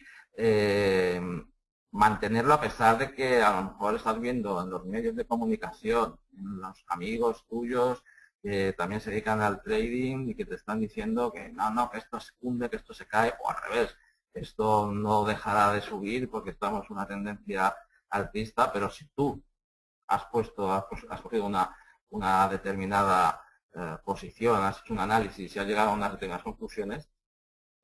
mantenerlo a pesar de que a lo mejor estás viendo en los medios de comunicación, en los amigos tuyos que también se dedican al trading y que te están diciendo que no, que esto se hunde, que esto se cae, o al revés, esto no dejará de subir porque estamos en una tendencia alcista, pero si tú has cogido una determinada posición, has hecho un análisis y has llegado a unas determinadas conclusiones,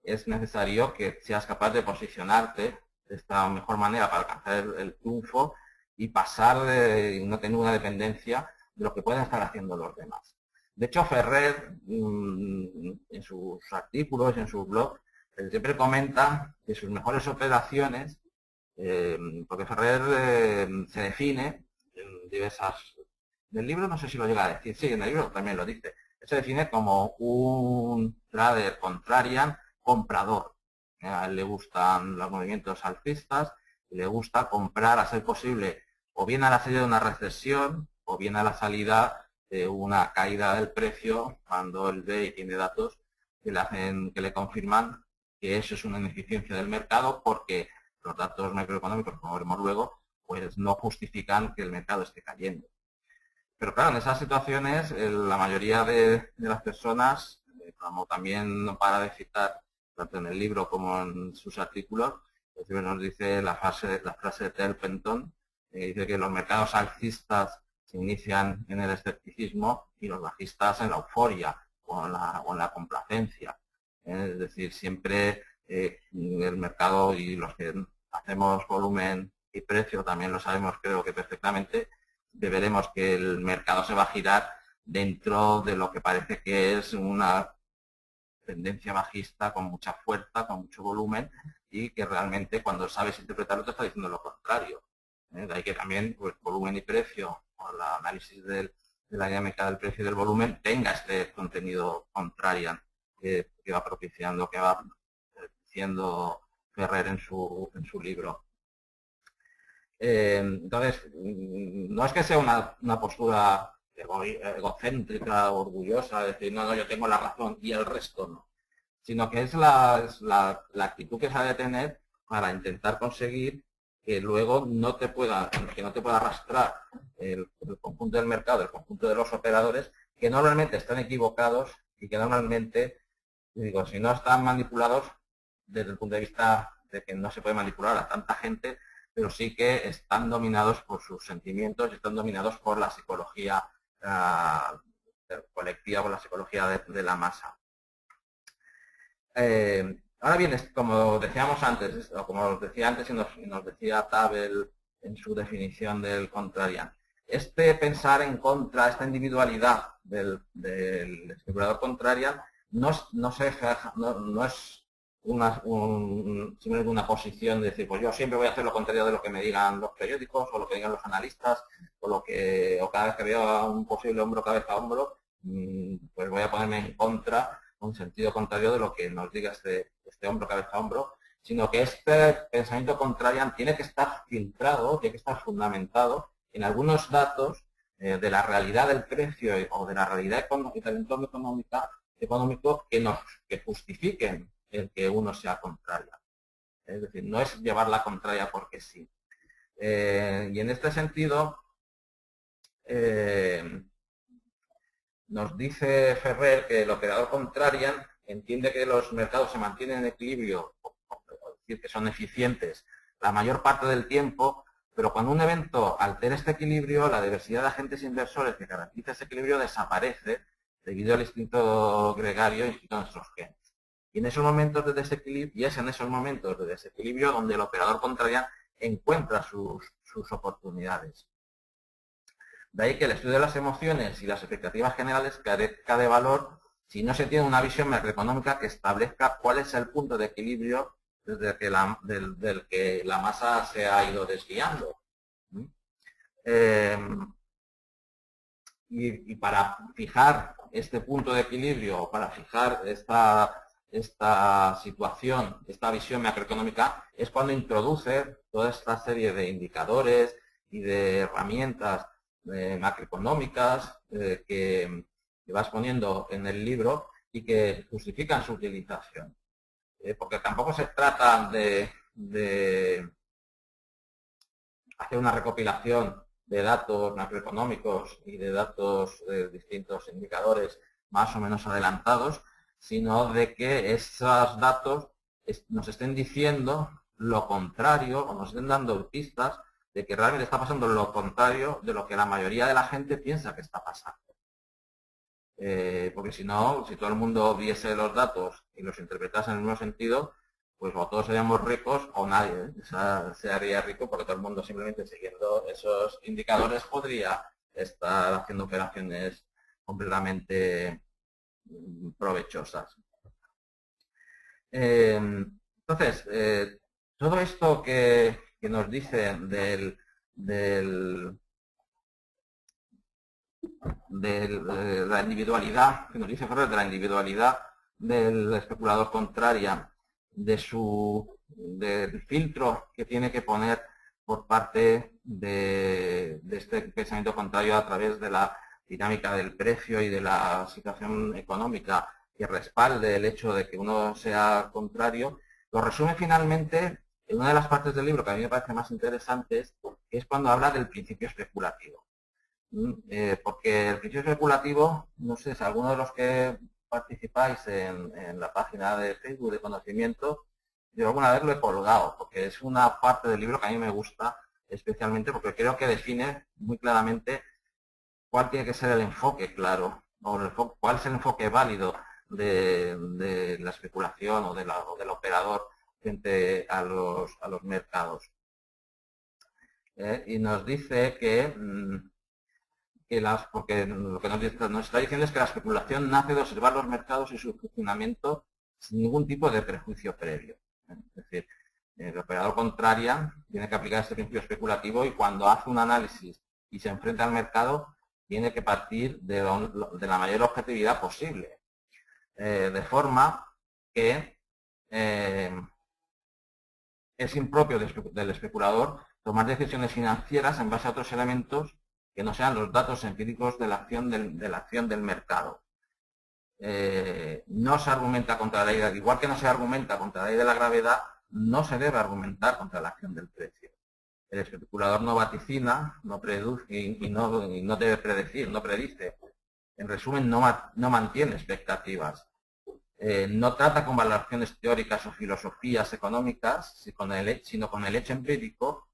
es necesario que seas capaz de posicionarte de esta mejor manera para alcanzar el triunfo y pasar de no tener una dependencia de lo que pueden estar haciendo los demás. De hecho, Ferrer, en sus artículos, en sus blogs, siempre comenta que sus mejores operaciones, porque Ferrer se define en diversas... Del libro no sé si lo llega a decir, sí, en el libro también lo dice. Se define como un trader contrarian comprador. A él le gustan los movimientos alcistas, le gusta comprar a ser posible o bien a la salida de una recesión o bien a la salida de una caída del precio cuando él ve y tiene datos que le confirman que eso es una ineficiencia del mercado porque los datos macroeconómicos, como veremos luego, pues no justifican que el mercado esté cayendo. Pero claro, en esas situaciones la mayoría de las personas, como también no para de citar tanto en el libro como en sus artículos, pues nos dice la frase de Terpenton, que dice que los mercados alcistas se inician en el escepticismo y los bajistas en la euforia o en la complacencia. Es decir, siempre el mercado y los que hacemos volumen y precio también lo sabemos, creo que perfectamente, veremos que el mercado se va a girar dentro de lo que parece que es una tendencia bajista con mucha fuerza, con mucho volumen y que realmente cuando sabes interpretarlo te está diciendo lo contrario. De ahí que también pues, volumen y precio o el análisis de la dinámica del precio y del volumen tenga este contenido contrarian que va propiciando, que va diciendo Ferrer en su libro. Entonces, no es que sea una postura egocéntrica, orgullosa, de decir, no, yo tengo la razón y el resto no, sino que es la actitud que se ha de tener para intentar conseguir que luego que no te pueda arrastrar el conjunto del mercado, el conjunto de los operadores, que normalmente están equivocados y que normalmente, digo, si no están manipulados desde el punto de vista de que no se puede manipular a tanta gente, pero sí que están dominados por sus sentimientos, están dominados por la psicología colectiva, por la psicología de la masa. Ahora bien, como decíamos antes, o como os decía antes y nos decía Tabel en su definición del contrarian, este pensar en contra, esta individualidad del especulador contrarian no es simplemente una posición de decir, pues yo siempre voy a hacer lo contrario de lo que me digan los periódicos o lo que digan los analistas o cada vez que veo un posible hombro cabeza a hombro, pues voy a ponerme en contra, un sentido contrario de lo que nos diga este hombro cabeza a hombro, sino que este pensamiento contrario tiene que estar filtrado, tiene que estar fundamentado en algunos datos de la realidad del precio o de la realidad económica, del entorno económico que justifiquen el que uno sea contrario. Es decir, no es llevar la contraria porque sí. Y en este sentido, nos dice Ferrer que el operador contrarian entiende que los mercados se mantienen en equilibrio, es decir, que son eficientes la mayor parte del tiempo, pero cuando un evento altera este equilibrio, la diversidad de agentes inversores que garantiza ese equilibrio desaparece debido al instinto gregario, instinto de nuestros genes. Y en esos momentos de desequilibrio, y es en esos momentos de desequilibrio donde el operador contrarian encuentra sus oportunidades. De ahí que el estudio de las emociones y las expectativas generales carezca de valor si no se tiene una visión macroeconómica que establezca cuál es el punto de equilibrio desde que del que la masa se ha ido desviando. Y para fijar este punto de equilibrio, para fijar esta situación, esta visión macroeconómica, es cuando introduce toda esta serie de indicadores y de herramientas macroeconómicas que vas poniendo en el libro y que justifican su utilización. Porque tampoco se trata de hacer una recopilación de datos macroeconómicos y de datos de distintos indicadores más o menos adelantados, sino de que esos datos nos estén diciendo lo contrario o nos estén dando pistas de que realmente está pasando lo contrario de lo que la mayoría de la gente piensa que está pasando. Porque si no, si todo el mundo viese los datos y los interpretase en el mismo sentido, pues o todos seríamos ricos o nadie se haría rico, porque todo el mundo simplemente siguiendo esos indicadores podría estar haciendo operaciones completamente provechosas. Entonces, todo esto que nos dice de la individualidad, que nos dice Ferrer, de la individualidad del especulador contraria, del filtro que tiene que poner por parte de este pensamiento contrario a través de la dinámica del precio y de la situación económica que respalde el hecho de que uno sea contrario, lo resume finalmente en una de las partes del libro que a mí me parece más interesantes, que es cuando habla del principio especulativo. Porque el principio especulativo, no sé si alguno de los que participáis en la página de Facebook de conocimiento, yo alguna vez lo he colgado, porque es una parte del libro que a mí me gusta especialmente, porque creo que define muy claramente cuál tiene que ser el enfoque claro, o cuál es el enfoque válido de la especulación o del operador frente a los mercados. Y nos dice que porque lo que nos está diciendo es que la especulación nace de observar los mercados y su funcionamiento sin ningún tipo de prejuicio previo. Es decir, el operador contraria tiene que aplicar este principio especulativo y cuando hace un análisis y se enfrenta al mercado, tiene que partir de la mayor objetividad posible. De forma que es impropio del especulador tomar decisiones financieras en base a otros elementos que no sean los datos empíricos de la acción del mercado. No se argumenta contra la ley, igual que no se argumenta contra la ley de la gravedad, no se debe argumentar contra la acción del precio. El especulador no vaticina, no produce y no debe predecir, no predice. En resumen, no mantiene expectativas. No trata con valoraciones teóricas o filosofías económicas, sino con el hecho empírico,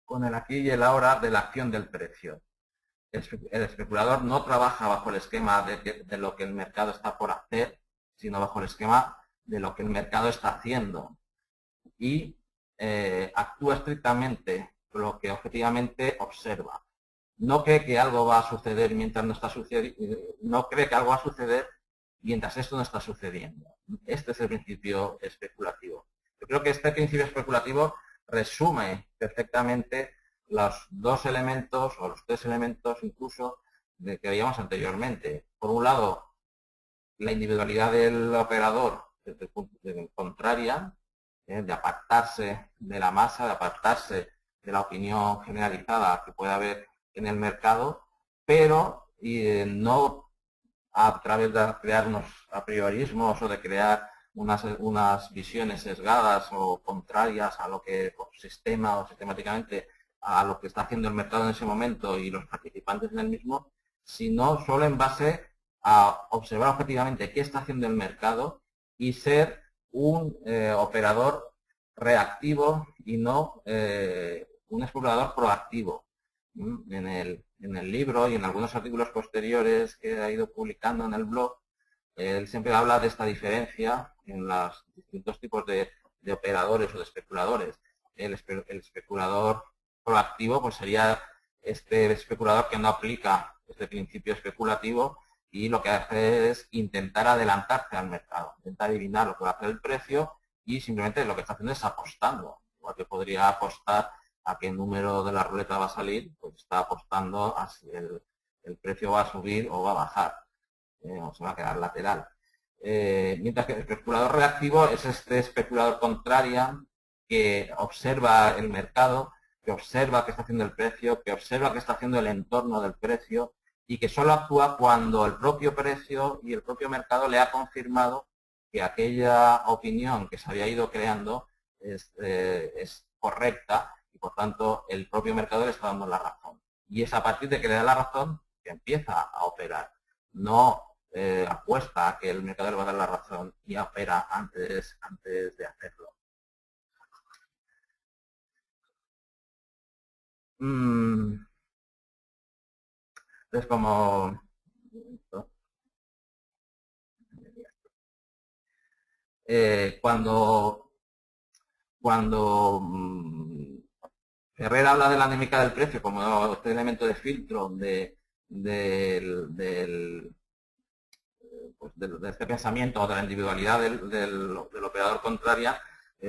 con el aquí y el ahora de la acción del precio. El especulador no trabaja bajo el esquema de lo que el mercado está por hacer, sino bajo el esquema de lo que el mercado está haciendo. Y actúa estrictamente lo que objetivamente observa. No cree que algo va a suceder mientras no está sucediendo, no cree que algo va a suceder mientras esto no está sucediendo. Este es el principio especulativo. Yo creo que este principio especulativo resume perfectamente los dos elementos o los tres elementos incluso que veíamos anteriormente. Por un lado, la individualidad del operador desde el punto de contraria, de apartarse de la masa, de apartarse de la opinión generalizada que puede haber en el mercado, pero no a través de crear unos apriorismos o de crear unas visiones sesgadas o contrarias a lo que por sistema o sistemáticamente a lo que está haciendo el mercado en ese momento y los participantes en el mismo, sino solo en base a observar objetivamente qué está haciendo el mercado y ser un operador reactivo y no un especulador proactivo. En el libro y en algunos artículos posteriores que ha ido publicando en el blog, él siempre habla de esta diferencia en los distintos tipos de operadores o de especuladores. El especulador proactivo pues sería este especulador que no aplica este principio especulativo y lo que hace es intentar adelantarse al mercado, intentar adivinar lo que va a hacer el precio y simplemente lo que está haciendo es apostando. Igual que podría apostar a qué número de la ruleta va a salir, pues está apostando a si el precio va a subir o va a bajar, o se va a quedar lateral. Mientras que el especulador reactivo es este especulador contrario que observa el mercado, que observa qué está haciendo el precio, que observa qué está haciendo el entorno del precio y que solo actúa cuando el propio precio y el propio mercado le ha confirmado que aquella opinión que se había ido creando es correcta y por tanto el propio mercado le está dando la razón. Y es a partir de que le da la razón que empieza a operar. No apuesta a que el mercado le va a dar la razón y opera antes de hacerlo. Es como cuando Ferrer habla de la anémica del precio como este elemento de filtro de este pensamiento o de la individualidad del operador contraria,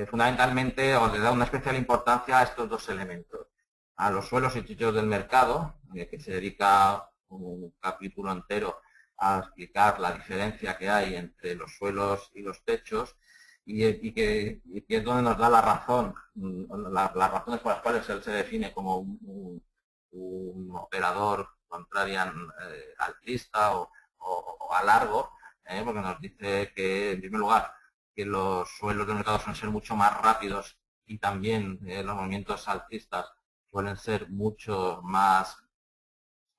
fundamentalmente os le da una especial importancia a estos dos elementos. A los suelos y techos del mercado, que se dedica un capítulo entero a explicar la diferencia que hay entre los suelos y los techos y que es donde nos da la razón, las razones por las cuales él se define como un operador contraria altista o a largo, porque nos dice que, en primer lugar, que los suelos del mercado suelen ser mucho más rápidos y también los movimientos alcistas suelen ser mucho más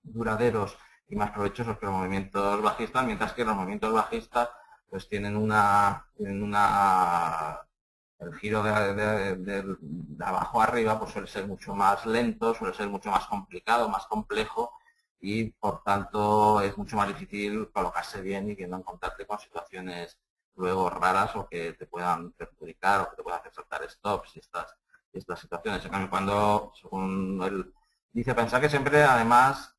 duraderos y más provechosos que los movimientos bajistas, mientras que los movimientos bajistas pues tienen el giro de abajo a arriba pues suele ser mucho más lento, suele ser mucho más complicado, más complejo y por tanto es mucho más difícil colocarse bien y que no encontrarte con situaciones luego raras o que te puedan perjudicar o que te puedan hacer saltar stops y estas situaciones. En cambio, cuando, según él dice, pensar que siempre además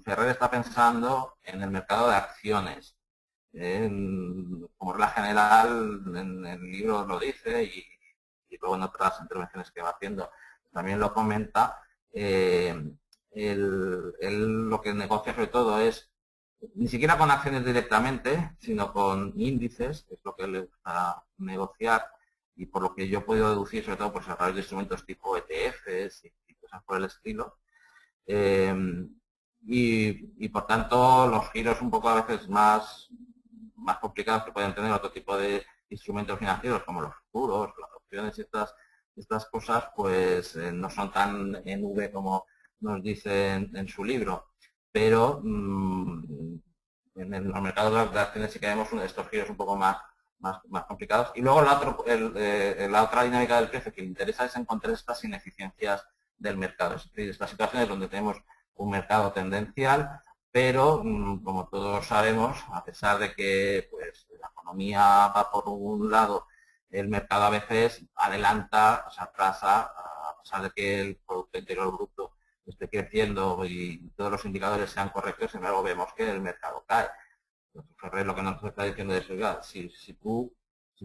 Ferrer está pensando en el mercado de acciones. Como regla general, en el libro lo dice y luego en otras intervenciones que va haciendo también lo comenta. Él lo que negocia sobre todo es ni siquiera con acciones directamente, sino con índices, que es lo que le gusta negociar y por lo que yo he podido deducir, sobre todo pues, a través de instrumentos tipo ETFs y cosas por el estilo. Y por tanto los giros un poco a veces más complicados que pueden tener otro tipo de instrumentos financieros como los futuros, las opciones y estas cosas pues no son tan en V como nos dice en su libro, pero en los mercados de acciones sí que vemos uno de estos giros un poco más complicados. Y luego la otra dinámica del precio que le interesa es encontrar estas ineficiencias del mercado, es decir, estas situaciones donde tenemos un mercado tendencial, pero como todos sabemos, a pesar de que pues, la economía va por un lado, el mercado a veces adelanta, o se atrasa, a pesar de que el Producto Interior Bruto esté creciendo y todos los indicadores sean correctos, sin embargo vemos que el mercado cae. Ferrer lo que nos está diciendo es, oiga, si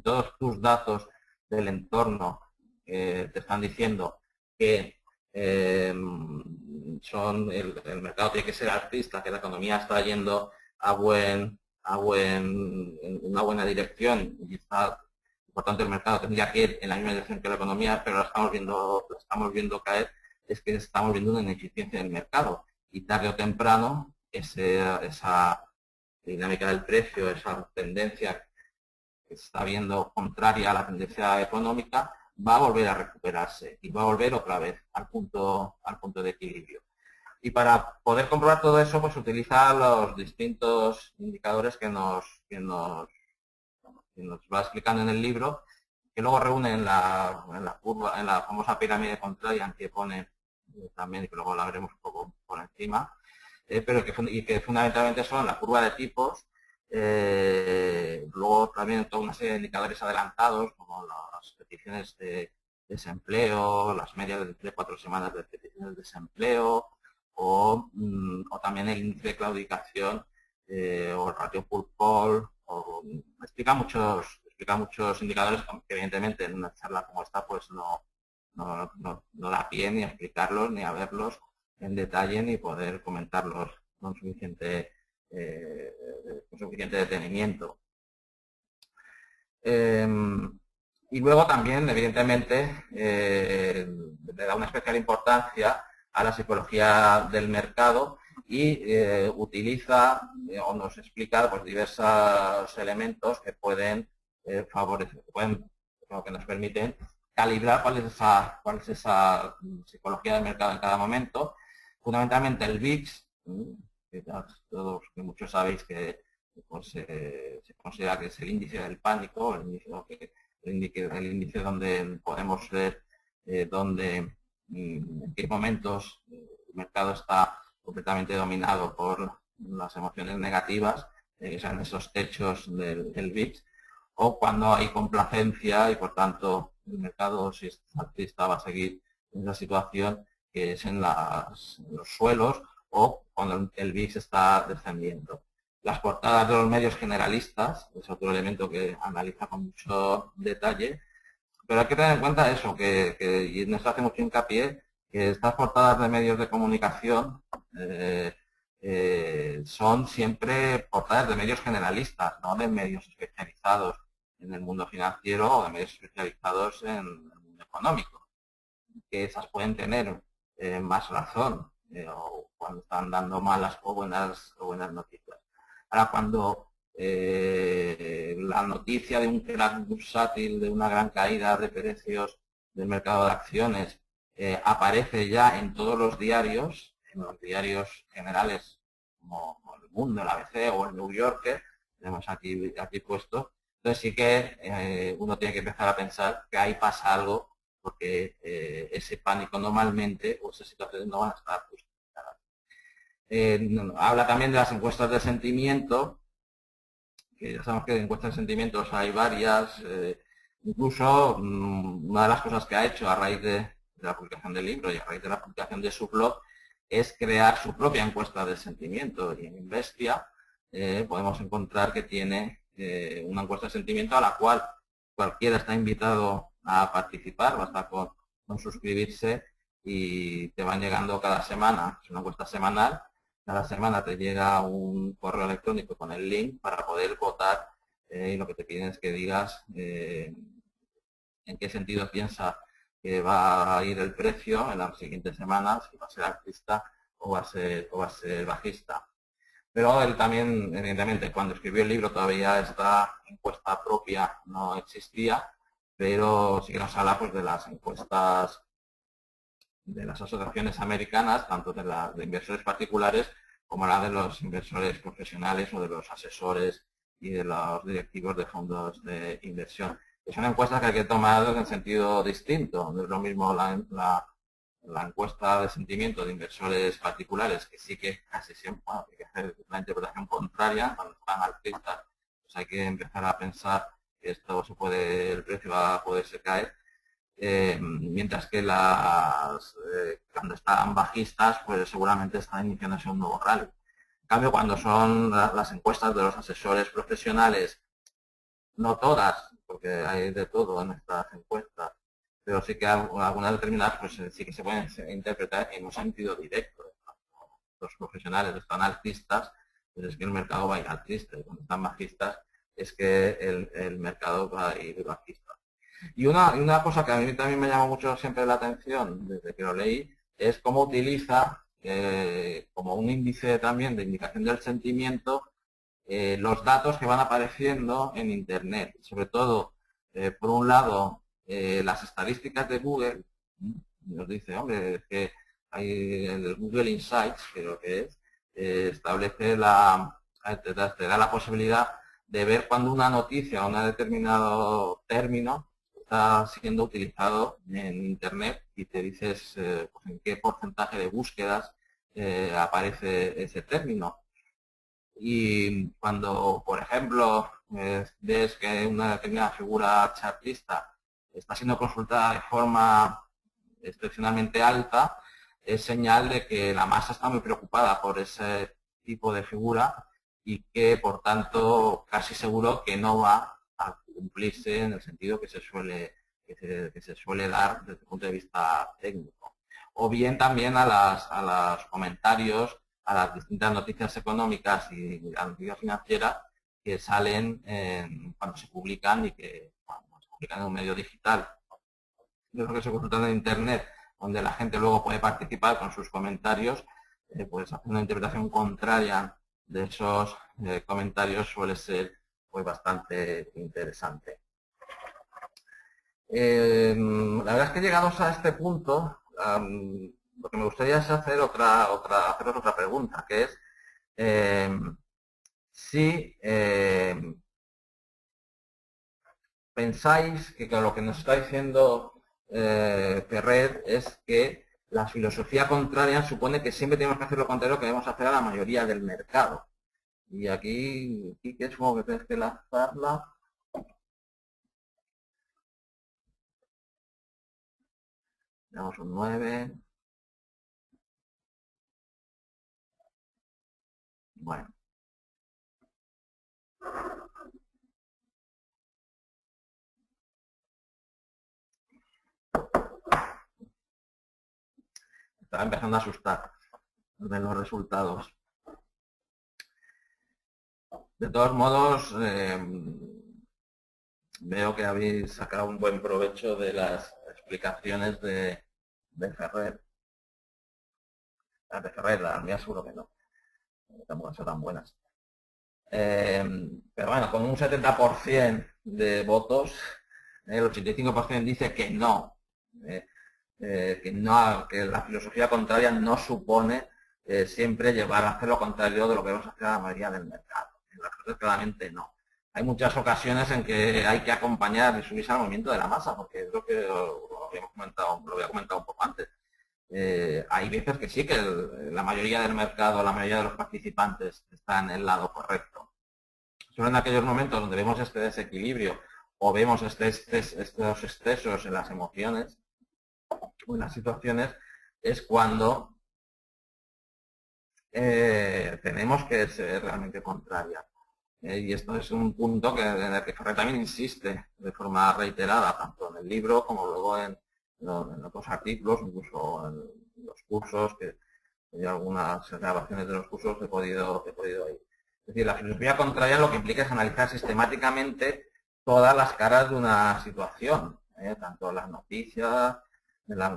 todos tus datos del entorno te están diciendo que el mercado tiene que ser alcista, que la economía está yendo en una buena dirección y está, por tanto el mercado tendría que ir en la misma dirección que la economía, pero la estamos viendo caer, es que estamos viendo una ineficiencia del mercado y tarde o temprano esa dinámica del precio, esa tendencia que se está viendo contraria a la tendencia económica, va a volver a recuperarse y va a volver otra vez al punto de equilibrio. Y para poder comprobar todo eso, pues utiliza los distintos indicadores que nos va explicando en el libro, que luego reúne en la curva, en la famosa pirámide contraria que pone también, y que luego la veremos un poco por encima, pero que fundamentalmente son la curva de tipos, Luego también toda una serie de indicadores adelantados, como las peticiones de desempleo, las medias de 4 semanas de peticiones de desempleo, o también el índice de claudicación, o el ratio pull-call, explica muchos indicadores que evidentemente en una charla como esta pues no da pie ni a explicarlos, ni a verlos en detalle, ni poder comentarlos con suficiente detenimiento. Y luego también, evidentemente, le da una especial importancia a la psicología del mercado y utiliza o nos explica pues, diversos elementos que pueden favorecer, que nos permiten calibrar cuál es esa psicología del mercado en cada momento. Fundamentalmente el VIX, que muchos sabéis que pues, se considera que es el índice del pánico, el índice donde podemos ver en qué momentos el mercado está completamente dominado por las emociones negativas, que sean esos techos del VIX, o cuando hay complacencia y por tanto el mercado, si es alcista, va a seguir en esa situación que es en los suelos, o cuando el VIX está descendiendo. Las portadas de los medios generalistas es otro elemento que analiza con mucho detalle, pero hay que tener en cuenta eso, y nos hace mucho hincapié, que estas portadas de medios de comunicación son siempre portadas de medios generalistas, no de medios especializados en el mundo financiero o de medios especializados en el mundo económico, que esas pueden tener más razón o cuando están dando malas o buenas noticias. Ahora, cuando la noticia de un crack bursátil, de una gran caída de precios del mercado de acciones, aparece ya en todos los diarios, en los diarios generales como El Mundo, el ABC o el New Yorker, tenemos aquí puesto, entonces sí que uno tiene que empezar a pensar que ahí pasa algo, porque ese pánico normalmente o esas situaciones no van a estar justificadas. Habla también de las encuestas de sentimiento, que ya sabemos que de encuestas de sentimientos hay varias. Incluso una de las cosas que ha hecho a raíz de la publicación del libro y a raíz de la publicación de su blog es crear su propia encuesta de sentimiento. Y en Investia podemos encontrar que tiene una encuesta de sentimiento a la cual cualquiera está invitado a participar, basta con suscribirse y te van llegando cada semana. Es una encuesta semanal. Cada semana te llega un correo electrónico con el link para poder votar y lo que te piden es que digas en qué sentido piensa que va a ir el precio en las siguientes semanas, si va a ser alcista o va a ser bajista. Pero él también, evidentemente, cuando escribió el libro todavía esta encuesta propia no existía, pero sí que nos habla pues, de las encuestas de las asociaciones americanas, tanto de inversores particulares como la de los inversores profesionales o de los asesores y de los directivos de fondos de inversión. Es una encuesta que hay que tomar en sentido distinto. No es lo mismo la encuesta de sentimiento de inversores particulares, que sí que casi siempre hay que hacer la interpretación contraria. Cuando están alcistas, pues hay que empezar a pensar que el precio va a poderse caer. Mientras que cuando están bajistas, pues seguramente están iniciándose un nuevo rally. En cambio, cuando son las encuestas de los asesores profesionales, no todas, porque hay de todo en estas encuestas, pero sí que algunas determinadas pues sí que se pueden interpretar en un sentido directo. Los profesionales están alcistas, pues es que el mercado va a ir alcista, y cuando están bajistas es que el mercado va a ir bajista. Y una cosa que a mí también me llama mucho siempre la atención desde que lo leí es cómo utiliza como un índice también de indicación del sentimiento los datos que van apareciendo en Internet. Sobre todo, por un lado, las estadísticas de Google. Nos dice, hombre, es que hay el Google Insights, creo que es, establece te da la posibilidad de ver cuando una noticia o un determinado término está siendo utilizado en Internet y te dices pues en qué porcentaje de búsquedas aparece ese término. Y cuando, por ejemplo, ves que una determinada figura chartista está siendo consultada de forma excepcionalmente alta, es señal de que la masa está muy preocupada por ese tipo de figura y que, por tanto, casi seguro que no va a cumplirse en el sentido que se suele, que se suele dar desde el punto de vista técnico. O bien también a los comentarios, a las distintas noticias económicas y a las noticias financieras que salen cuando se publican y que cuando se publican en un medio digital. Yo creo que se consultan en Internet, donde la gente luego puede participar con sus comentarios, pues hacer una interpretación contraria de esos comentarios suele ser pues bastante interesante. La verdad es que llegados a este punto, lo que me gustaría es hacer haceros otra pregunta, que es si pensáis que lo que nos está diciendo Ferrer es que la filosofía contraria supone que siempre tenemos que hacer lo contrario que debemos hacer a la mayoría del mercado. Y aquí que es como que tienes que lanzarla. Damos un 9. Bueno. Estaba empezando a asustar de los resultados. De todos modos, veo que habéis sacado un buen provecho de las explicaciones de Ferrer. Las de Ferrer, las mías seguro que no. Tampoco son tan buenas. Pero bueno, con un 70% de votos, el 85% dice que no. Que la filosofía contraria no supone siempre llevar a hacer lo contrario de lo que vamos a hacer a la mayoría del mercado. Las cosas claramente no. Hay muchas ocasiones en que hay que acompañar y subirse al movimiento de la masa, porque es lo que lo había comentado un poco antes. Hay veces que sí, que la mayoría del mercado, la mayoría de los participantes están en el lado correcto. Solo en aquellos momentos donde vemos este desequilibrio o vemos estos excesos en las emociones o en las situaciones, es cuando tenemos que ser realmente contraria. Y esto es un punto en el que Ferrer también insiste de forma reiterada, tanto en el libro como luego en otros artículos, incluso en los cursos, que hay algunas grabaciones de los cursos he podido ir. Es decir, la filosofía contraria lo que implica es analizar sistemáticamente todas las caras de una situación, tanto las noticias, la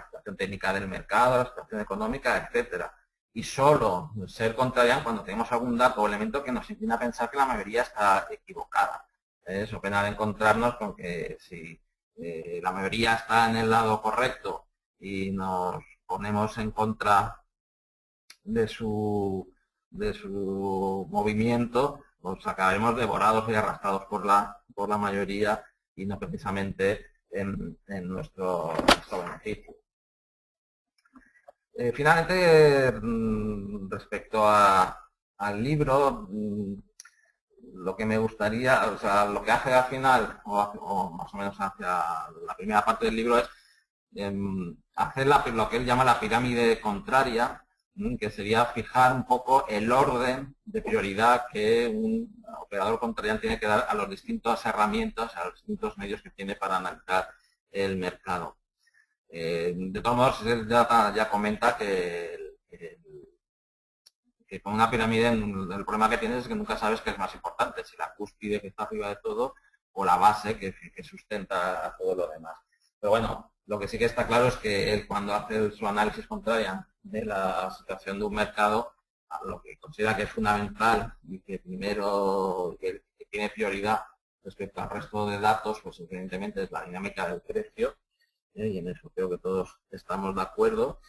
situación técnica del mercado, la situación económica, etcétera. Y solo ser contrarian cuando tenemos algún dato o elemento que nos inclina a pensar que la mayoría está equivocada. Eso pena de encontrarnos con que si la mayoría está en el lado correcto y nos ponemos en contra de su movimiento, pues acabaremos devorados y arrastrados por la mayoría y no precisamente en nuestro beneficio. Finalmente, respecto al libro, lo que me gustaría, o sea, lo que hace al final, o más o menos hacia la primera parte del libro, es hacer lo que él llama la pirámide contraria, que sería fijar un poco el orden de prioridad que un operador contrarian tiene que dar a las distintas herramientas, a los distintos medios que tiene para analizar el mercado. De todos modos, él ya comenta que con una pirámide el problema que tienes es que nunca sabes qué es más importante, si la cúspide que está arriba de todo o la base que sustenta a todo lo demás. Pero bueno, lo que sí que está claro es que él cuando hace su análisis contraria de la situación de un mercado, lo que considera que es fundamental y que primero que tiene prioridad respecto al resto de datos, pues evidentemente es la dinámica del precio, y en eso creo que todos estamos de acuerdo.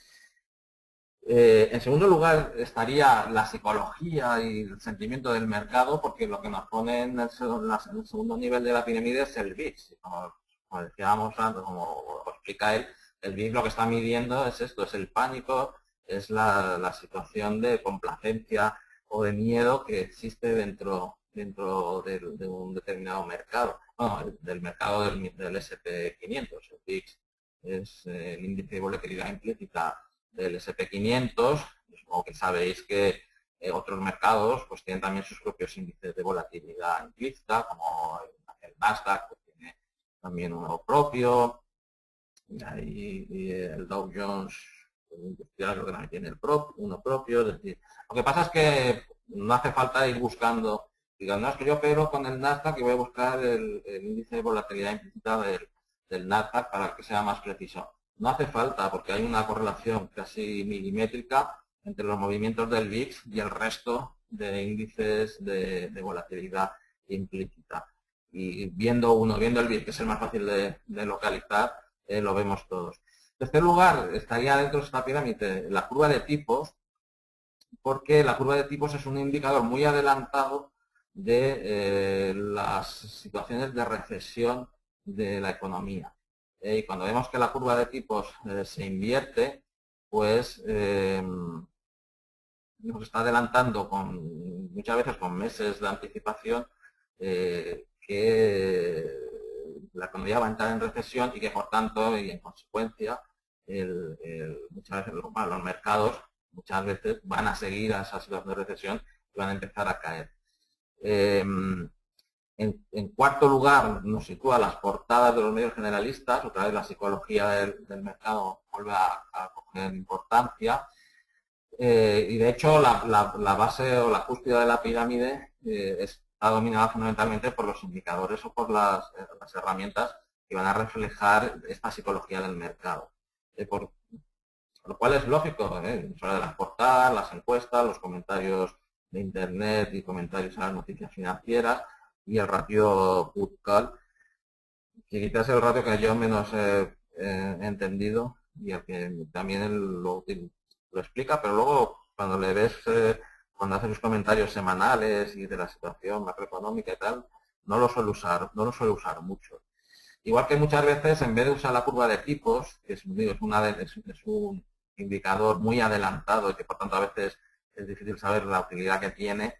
En segundo lugar estaría la psicología y el sentimiento del mercado, porque lo que nos pone en el segundo nivel de la pirámide es el VIX. Como decíamos antes, como explica él, el VIX lo que está midiendo es esto, es el pánico, es la situación de complacencia o de miedo que existe dentro de un determinado mercado, bueno, del mercado del SP500. El VIX es el índice de volatilidad implícita del SP500. Supongo que sabéis que otros mercados pues tienen también sus propios índices de volatilidad implícita, como el Nasdaq, pues, tiene también uno propio, y el Dow Jones industrial creo que también tiene uno propio. Es decir, lo que pasa es que no hace falta ir buscando, digan, no, es que yo opero con el Nasdaq y voy a buscar el índice de volatilidad implícita del Nasdaq para que sea más preciso. No hace falta, porque hay una correlación casi milimétrica entre los movimientos del VIX y el resto de índices de volatilidad implícita. Y viendo el VIX, que es el más fácil de localizar, lo vemos todos. En tercer lugar, estaría dentro de esta pirámide la curva de tipos, porque la curva de tipos es un indicador muy adelantado de las situaciones de recesión de la economía. Y cuando vemos que la curva de tipos se invierte, pues nos está adelantando muchas veces con meses de anticipación que la economía va a entrar en recesión y que por tanto y en consecuencia muchas veces los mercados muchas veces van a seguir a esa situación de recesión y van a empezar a caer. En cuarto lugar nos sitúa las portadas de los medios generalistas. Otra vez la psicología del mercado vuelve a coger importancia. Y de hecho la base o la cúspide de la pirámide está dominada fundamentalmente por los indicadores o por las herramientas que van a reflejar esta psicología del mercado. Por lo cual es lógico, sobre las portadas, las encuestas, los comentarios de internet y comentarios a las noticias financieras y el ratio put-call, que quizás es el ratio que yo menos he entendido y el que también lo explica, pero luego cuando le ves, cuando hace sus comentarios semanales y de la situación macroeconómica y tal, no lo suele usar mucho. Igual que muchas veces, en vez de usar la curva de tipos, que es un indicador muy adelantado y que por tanto a veces es difícil saber la utilidad que tiene,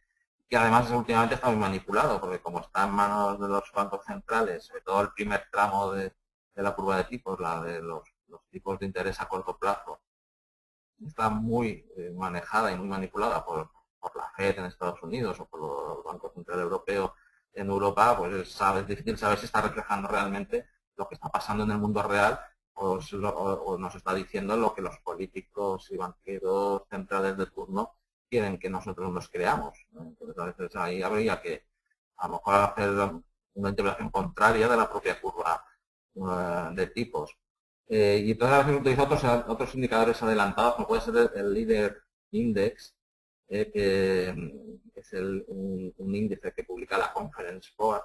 que además últimamente está muy manipulado, porque como está en manos de los bancos centrales, sobre todo el primer tramo de la curva de tipos, la de los tipos de interés a corto plazo, está muy manejada y muy manipulada por la FED en Estados Unidos o por los bancos centrales europeos en Europa, pues es difícil saber si está reflejando realmente lo que está pasando en el mundo real o nos está diciendo lo que los políticos y banqueros centrales de turno quieren que nosotros nos creamos, ¿no? Entonces a veces ahí habría que a lo mejor hacer una interpretación contraria de la propia curva de tipos. Y entonces a veces utilizo otros indicadores adelantados, como puede ser el Leader Index, que es un índice que publica la Conference Board,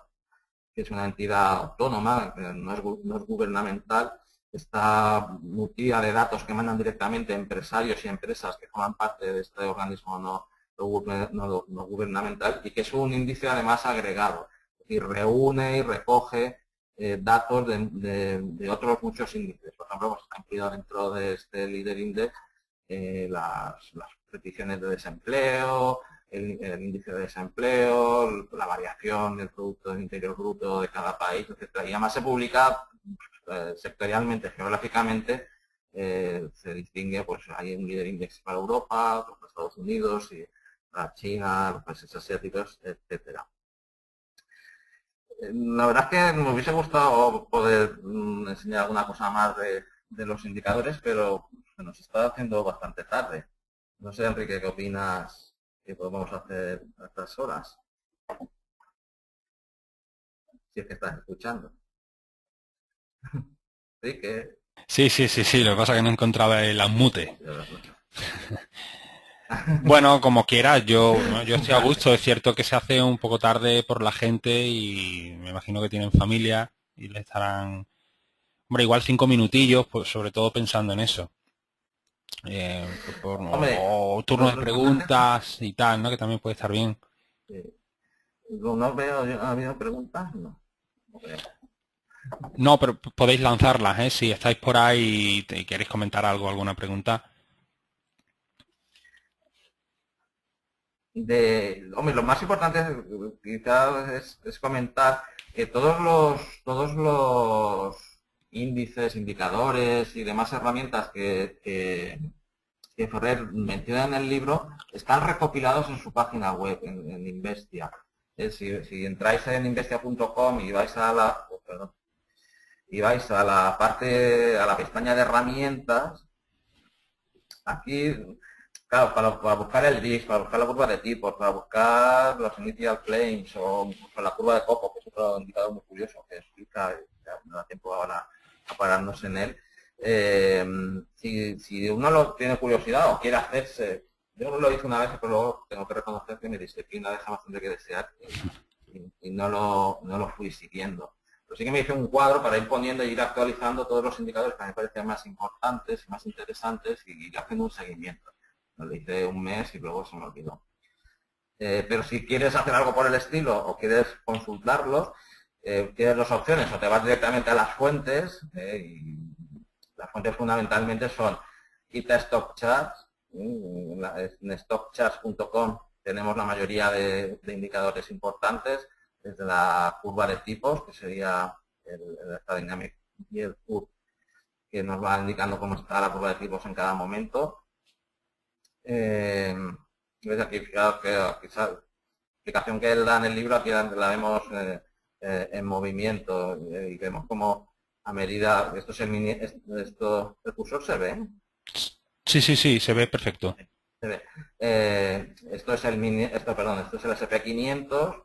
que es una entidad autónoma, no es gubernamental, está nutrida de datos que mandan directamente a empresarios y empresas que forman parte de este organismo no gubernamental, y que es un índice además agregado, es decir, reúne y recoge datos de otros muchos índices. Por ejemplo, pues está incluido dentro de este Leader Index las peticiones de desempleo, el índice de desempleo, la variación del Producto Interior Bruto de cada país, etcétera. Y además se publica sectorialmente, geográficamente, se distingue, pues hay un Leader Index para Europa, otro para Estados Unidos, y para China, los países asiáticos, etcétera. La verdad es que me hubiese gustado poder enseñar alguna cosa más de los indicadores, pero se nos está haciendo bastante tarde. No sé, Enrique, ¿qué opinas que podemos hacer a estas horas? Si es que estás escuchando. Enrique.
Sí, lo que pasa es que no encontraba el unmute. Bueno, como quieras, yo estoy a gusto. Es cierto que se hace un poco tarde por la gente y me imagino que tienen familia y le estarán, hombre, igual 5 minutillos, pues sobre todo pensando en eso.
Hombre,
O turno de preguntas y tal, ¿no? Que también puede estar bien.
No veo, ¿ha habido preguntas? No veo.
No, pero podéis lanzarlas, ¿eh? Si estáis por ahí y queréis comentar algo, alguna pregunta.
Hombre, lo más importante quizás es comentar que todos los índices, indicadores y demás herramientas que Ferrer menciona en el libro están recopilados en su página web, en Investia. Si entráis en investia.com y vais a la, perdón, y vais a la parte, a la pestaña de herramientas, aquí, claro, para buscar el VIX, para buscar la curva de tipos, para buscar los initial claims o la curva de copo, que es otro indicador muy curioso que explica, ya no da tiempo ahora a pararnos en él. Si uno lo tiene curiosidad o quiere hacerse, yo lo hice una vez, pero luego tengo que reconocer que mi disciplina deja bastante que desear y no lo fui siguiendo. Pero sí que me hice un cuadro para ir poniendo e ir actualizando todos los indicadores que me parecían más importantes y más interesantes y ir haciendo un seguimiento. Lo hice un mes y luego se me olvidó. Pero si quieres hacer algo por el estilo o quieres consultarlos, tienes dos opciones. O te vas directamente a las fuentes, y las fuentes fundamentalmente son Kita Stock Charts. En stockcharts.com tenemos la mayoría de indicadores importantes, desde la curva de tipos, que sería el Dynamic Yield Curve, que nos va indicando cómo está la curva de tipos en cada momento. Ves aquí, fijaos que quizás la explicación que él da en el libro, aquí la vemos en movimiento y vemos como a medida, esto es el cursor se ve.
Sí, se ve perfecto.
Se ve. Esto es el SP500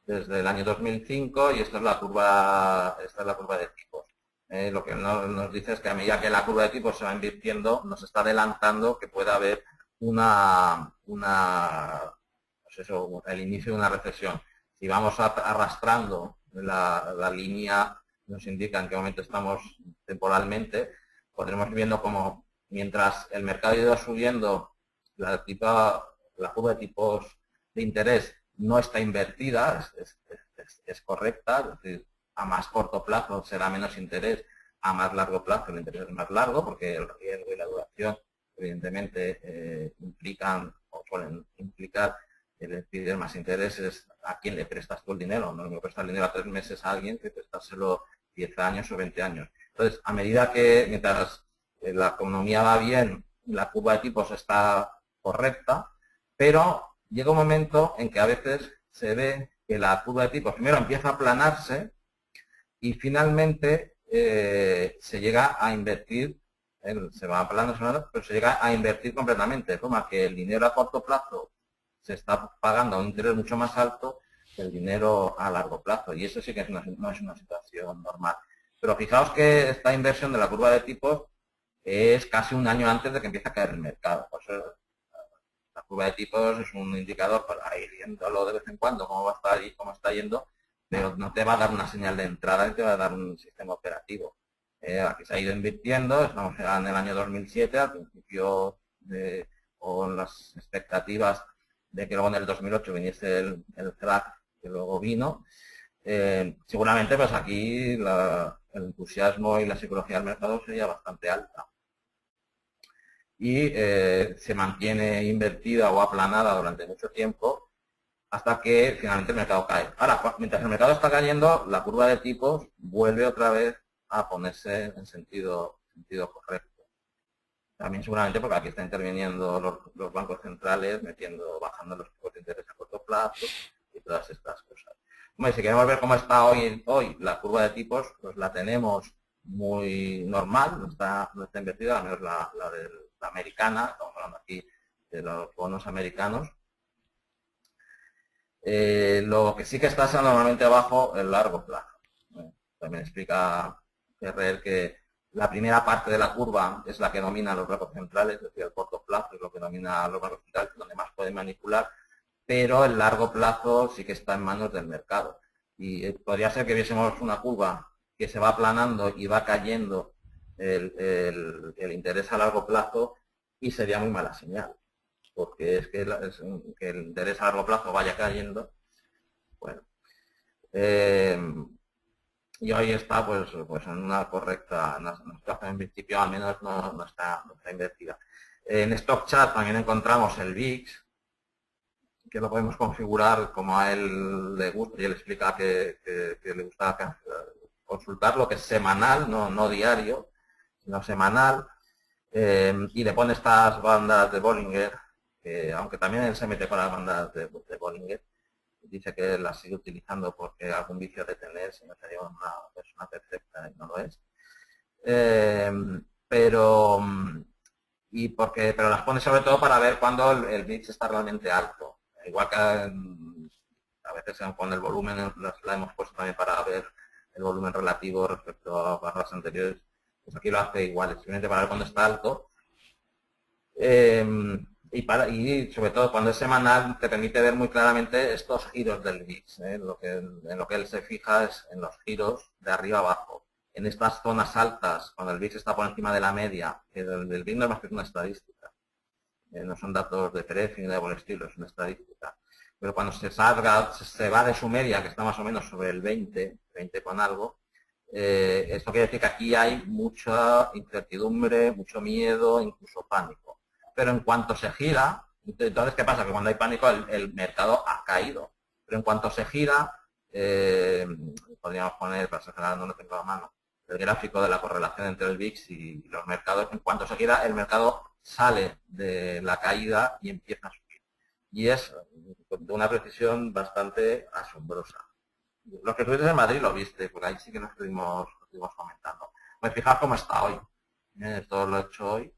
desde el año 2005 y esta es la curva de tipos. Lo que nos dice es que a medida que la curva de tipos se va invirtiendo, nos está adelantando que pueda haber el inicio de una recesión. Si vamos arrastrando la línea, nos indica en qué momento estamos temporalmente, podremos ir viendo como mientras el mercado ha ido subiendo, la curva de tipos de interés no está invertida, es correcta, es decir, a más corto plazo será menos interés, a más largo plazo el interés es más largo, porque el riesgo y la duración evidentemente implican o suelen implicar el pedir más intereses a quien le prestas tú el dinero. No me prestas el dinero a 3 meses a alguien que prestárselo 10 años o 20 años. Entonces, a medida que mientras la economía va bien, la curva de tipos está correcta, pero llega un momento en que a veces se ve que la curva de tipos primero empieza a aplanarse y finalmente se llega a invertir, se va aplanando, pero se llega a invertir completamente, de forma que el dinero a corto plazo se está pagando a un interés mucho más alto que el dinero a largo plazo, y eso sí que no es una situación normal. Pero fijaos que esta inversión de la curva de tipos es casi un año antes de que empiece a caer el mercado. Por eso, la curva de tipos es un indicador para ir viéndolo de vez en cuando, cómo va a estar y cómo está yendo, pero no te va a dar una señal de entrada ni te va a dar un sistema operativo. Aquí se ha ido invirtiendo, estamos en el año 2007, al principio con las expectativas de que luego en el 2008 viniese el crack que luego vino. Seguramente pues aquí el entusiasmo y la psicología del mercado sería bastante alta y se mantiene invertida o aplanada durante mucho tiempo hasta que finalmente el mercado cae. Ahora, mientras el mercado está cayendo, la curva de tipos vuelve otra vez a ponerse en sentido correcto. También seguramente porque aquí están interviniendo los bancos centrales, bajando los tipos de interés a corto plazo y todas estas cosas. Bueno, si queremos ver cómo está hoy la curva de tipos, pues la tenemos muy normal, no está invertida, al menos la americana, estamos hablando aquí de los bonos americanos. Lo que sí que está normalmente abajo el largo plazo. También explica Ferrer que la primera parte de la curva es la que domina los bancos centrales, es decir, el corto plazo es lo que domina los bancos centrales, donde más pueden manipular, pero el largo plazo sí que está en manos del mercado. Y podría ser que viésemos una curva que se va aplanando y va cayendo el interés a largo plazo y sería muy mala señal, porque es que el interés a largo plazo vaya cayendo. Bueno, y hoy está pues en una correcta, en principio al menos no está invertida. En Stock Chart también encontramos el VIX, que lo podemos configurar como a él le gusta, y él explica que le gusta consultar lo que es semanal, no diario, sino semanal, y le pone estas bandas de Bollinger, que aunque también él se mete con las bandas de Bollinger, dice que las sigue utilizando porque algún vicio de tener, si no sería una persona perfecta y no lo es. Pero pero las pone sobre todo para ver cuando el bits está realmente alto. Igual que a veces con el volumen la hemos puesto también para ver el volumen relativo respecto a barras anteriores, pues aquí lo hace igual, simplemente para ver cuando está alto. Y sobre todo cuando es semanal te permite ver muy claramente estos giros del bits. En lo que él se fija es en los giros de arriba abajo. En estas zonas altas, cuando el bits está por encima de la media, que el bits no es más que una estadística. No son datos de precio ni de por el estilo, es una estadística. Pero cuando se va de su media, que está más o menos sobre el 20 con algo, esto quiere decir que aquí hay mucha incertidumbre, mucho miedo, incluso pánico. Pero en cuanto se gira, entonces, ¿qué pasa? Que cuando hay pánico el mercado ha caído. Pero en cuanto se gira, podríamos poner, para sacar, no lo tengo a mano, el gráfico de la correlación entre el VIX y los mercados. En cuanto se gira, el mercado sale de la caída y empieza a subir. Y es de una precisión bastante asombrosa. Los que estuviste en Madrid lo viste, porque ahí sí que nos estuvimos comentando. Pues fijaos cómo está hoy. Esto lo he hecho hoy.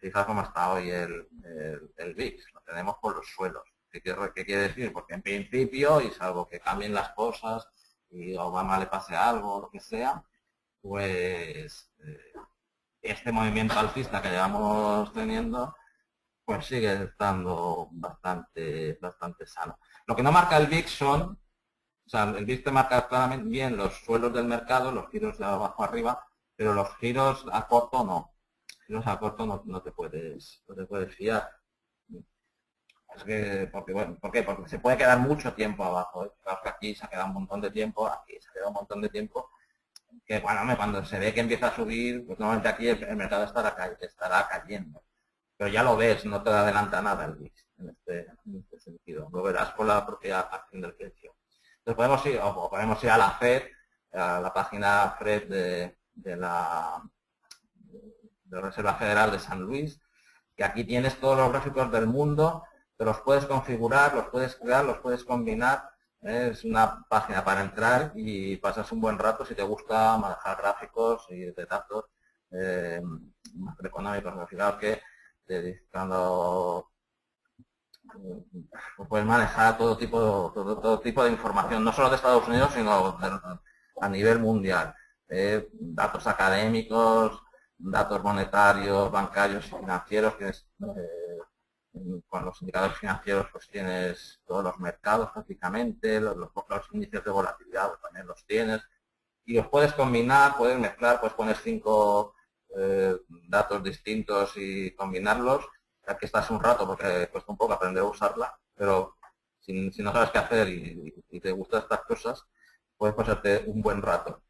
Fijaos cómo está hoy el VIX. Lo tenemos por los suelos. ¿Qué quiere decir? Porque en principio, y salvo que cambien las cosas y a Obama le pase algo o lo que sea, pues este movimiento alcista que llevamos teniendo, pues sigue estando bastante sano. Lo que no marca el VIX son, o sea, el VIX te marca claramente bien los suelos del mercado, los giros de abajo arriba, pero los giros a corto no. Giros a corto no te puedes fiar. Es que, ¿por qué? Porque se puede quedar mucho tiempo abajo. Claro que aquí se ha quedado un montón de tiempo, aquí se ha quedado un montón de tiempo, que bueno, cuando se ve que empieza a subir, pues normalmente aquí el mercado estará cayendo. Pero ya lo ves, no te adelanta nada el VIX en este sentido. Lo verás por la propia acción del precio. Entonces podemos ir a la FED, a la página FED de la Reserva Federal de San Luis, que aquí tienes todos los gráficos del mundo, te los puedes configurar, los puedes crear, los puedes combinar. Es una página para entrar y pasas un buen rato si te gusta manejar gráficos y de datos macroeconómicos. Fijaos que cuando puedes manejar todo tipo de información, no solo de Estados Unidos, sino a nivel mundial. Datos académicos, datos monetarios, bancarios y financieros. Tienes, con los indicadores financieros pues tienes todos los mercados prácticamente, los índices de volatilidad también los tienes, y los puedes combinar, puedes mezclar, puedes poner 5 datos distintos y combinarlos. Aquí estás un rato porque cuesta un poco aprender a usarla, pero si no sabes qué hacer y te gustan estas cosas, puedes pasarte un buen rato.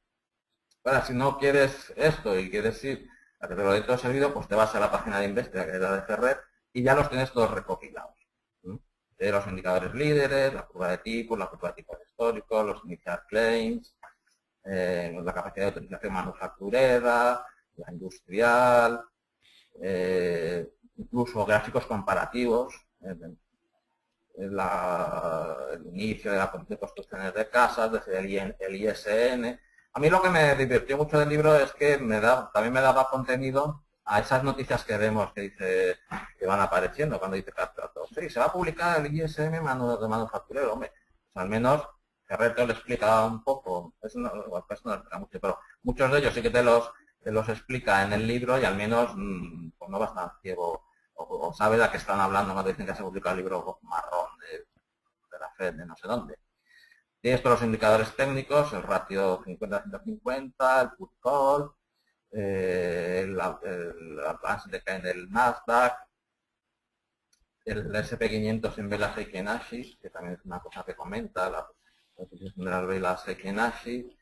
Ahora, si no quieres esto y quieres ir a que te lo dé todo servido, pues te vas a la página de Investia, que es la de Ferrer, y ya los tienes todos recopilados. Los indicadores líderes, la curva de tipos históricos, los initial claims, la capacidad de utilización manufacturera, la industrial, incluso gráficos comparativos, el inicio de construcciones de casas, desde el ISN. A mí lo que me divirtió mucho del libro es que también me daba contenido a esas noticias que vemos que dice que van apareciendo cuando dice sí, se va a publicar el ISM de manufacturero, hombre, pues al menos Ferrer te lo explica un poco, eso no lo explica mucho, pero muchos de ellos sí que te los explica en el libro y al menos pues no vas tan ciego o sabes a qué están hablando cuando dicen que se publica el libro marrón de la FED de no sé dónde. Tienes todos los indicadores técnicos, el ratio 50-150, el put call, el advance decay del Nasdaq, el SP500 en velas Heikin-Ashi, que también es una cosa que comenta, la posición de las velas Heikin-Ashi.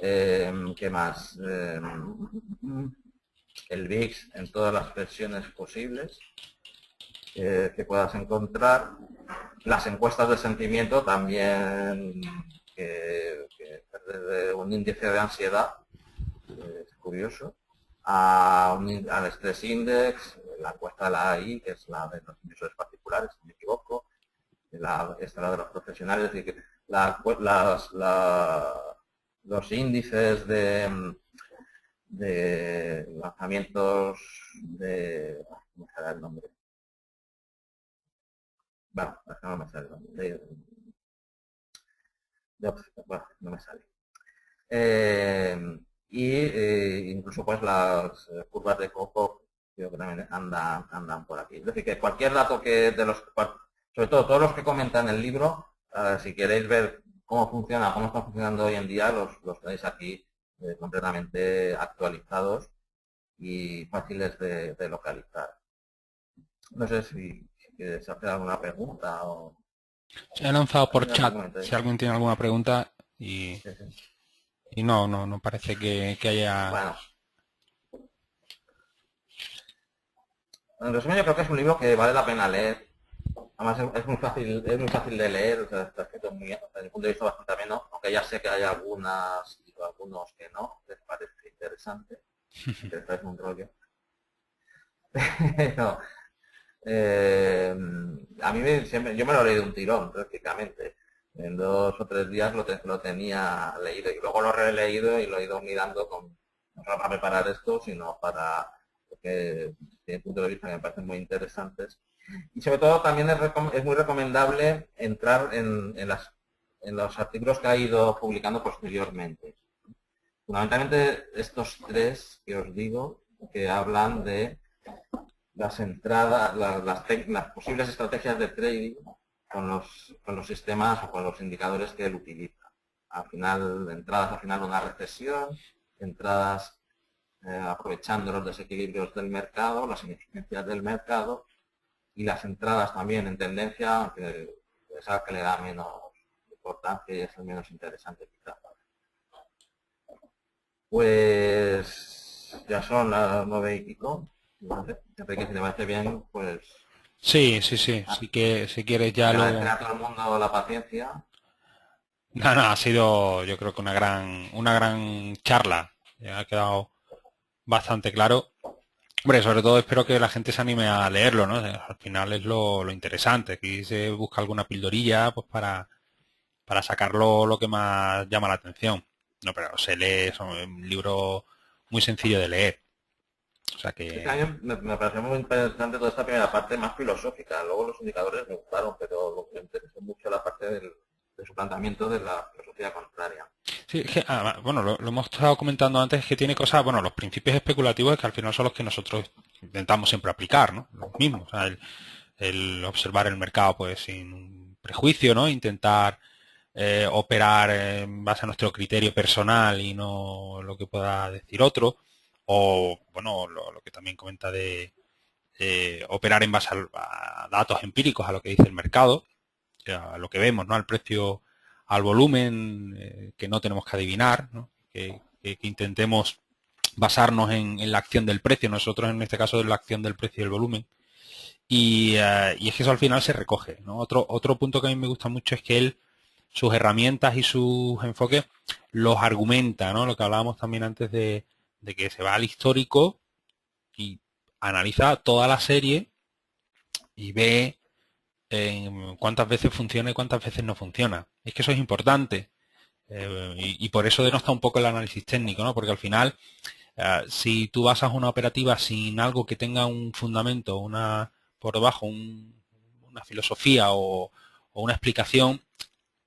¿Qué más? El VIX en todas las versiones posibles que puedas encontrar. Las encuestas de sentimiento también, desde un índice de ansiedad, es curioso, al Stress Index, la encuesta de la AI, que es la de los inversores particulares, si no me equivoco, esta la de los profesionales, es decir, que los índices de lanzamientos de... ¿Cómo será el nombre? Bueno, no me sale el nombre. Bueno, no me sale. Incluso pues las curvas de Coco creo que también andan por aquí. Es decir, que cualquier dato que sobre todo todos los que comentan el libro, si queréis ver cómo están funcionando hoy en día, los tenéis aquí completamente actualizados y fáciles de localizar. No sé si quieres hacer alguna pregunta o...
Se ha lanzado por chat, si alguien tiene alguna pregunta y no parece que haya...
Bueno, en resumen yo creo que es un libro que vale la pena leer. Además es muy fácil de leer, o sea, está escrito muy, desde mi punto de vista bastante ameno, aunque ya sé que hay algunos que no, les parece interesante, que les parece un rollo. Pero, a mí yo me lo leí de un tirón prácticamente. En 2 o 3 días lo tenía leído y luego lo he releído y lo he ido mirando no solo para preparar esto, sino porque tiene puntos de vista que me parecen muy interesantes. Y sobre todo también es muy recomendable entrar en los artículos que ha ido publicando posteriormente. Fundamentalmente estos 3 que os digo, que hablan de las entradas, las posibles estrategias de trading con los sistemas o con los indicadores que él utiliza. Entradas al final de una recesión, entradas aprovechando los desequilibrios del mercado, las ineficiencias del mercado y las entradas también en tendencia, aunque es algo que le da menos importancia y es el menos interesante quizás. Pues ya son las 9:00. No sé, Enrique, si te parece bien, pues...
Sí, que si quieres ya lo...
Agradecer a todo el mundo la paciencia.
No, ha sido yo creo que una gran charla. Ya ha quedado bastante claro. Hombre, sobre todo espero que la gente se anime a leerlo, ¿no? Al final es lo interesante. Aquí se busca alguna pildorilla pues para sacarlo lo que más llama la atención. No, pero se lee, es un libro muy sencillo de leer. O sea
Este
que...
año me pareció muy interesante toda esta primera parte más filosófica. Luego los indicadores me gustaron, pero lo que me interesó mucho la parte de su planteamiento de la filosofía contraria.
Sí, bueno, lo hemos estado comentando antes, que tiene cosas, bueno, los principios especulativos que al final son los que nosotros intentamos siempre aplicar, ¿no? Los mismos, o sea, el observar el mercado pues sin un prejuicio, ¿no? Intentar operar en base a nuestro criterio personal y no lo que pueda decir otro, o, bueno, lo que también comenta de operar en base a datos empíricos, a lo que dice el mercado, a lo que vemos, ¿no? Al precio, al volumen, que no tenemos que adivinar, ¿no? Que intentemos basarnos en la acción del precio, nosotros en este caso en la acción del precio y el volumen. Y es que eso al final se recoge, ¿no? Otro punto que a mí me gusta mucho es que él, sus herramientas y sus enfoques los argumenta, ¿no? Lo que hablábamos también antes de que se va al histórico y analiza toda la serie y ve cuántas veces funciona y cuántas veces no funciona. Es que eso es importante. Y por eso denota un poco el análisis técnico, ¿no? Porque al final, si tú basas una operativa sin algo que tenga un fundamento, por debajo, una filosofía o una explicación,